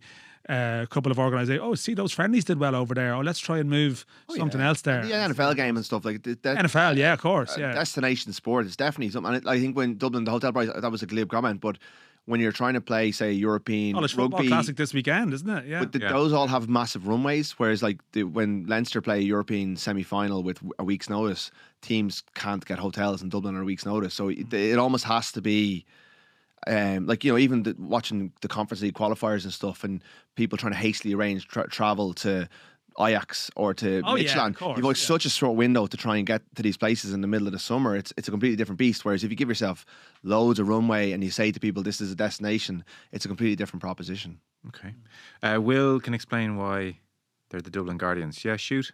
a couple of organisations. Oh, see, those friendlies did well over there. Oh, let's try and move something else there. The NFL game and stuff like that. NFL, yeah, of course, yeah. Destination sport is definitely something. And I think when Dublin, the hotel price, that was a glib comment, but when you're trying to play, say, European College football rugby, classic this weekend, isn't it? Yeah. but those all have massive runways. Whereas, like when Leinster play a European semi-final with a week's notice, teams can't get hotels in Dublin on a week's notice. So it almost has to be, like, you know, even watching the Conference League qualifiers and stuff, and people trying to hastily arrange travel to Ajax or to Midtjylland. You've got such a short window to try and get to these places in the middle of the summer. It's a completely different beast. Whereas if you give yourself loads of runway and you say to people this is a destination, it's a completely different proposition. Okay. Will can explain why they're the Dublin Guardians. Yeah, shoot.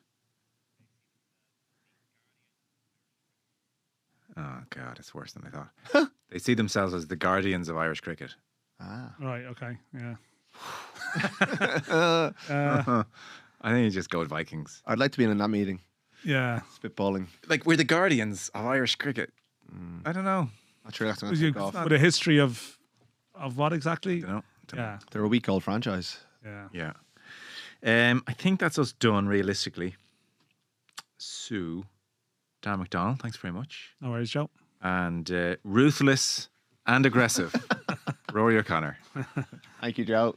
Oh God, it's worse than I thought. They see themselves as the guardians of Irish cricket. Right. Okay. Yeah. I think you just go with Vikings. I'd like to be in that meeting. Yeah. Spitballing. Like we're the guardians of Irish cricket. I don't know. Not sure that's going to take off. With a history of what exactly? Don't know. Yeah. They're a week-old franchise. Yeah. Yeah. I think that's us done realistically. So, Dan McDonnell, thanks very much. No worries, Joe. And ruthless and aggressive, Rory O'Connor. Thank you, Joe.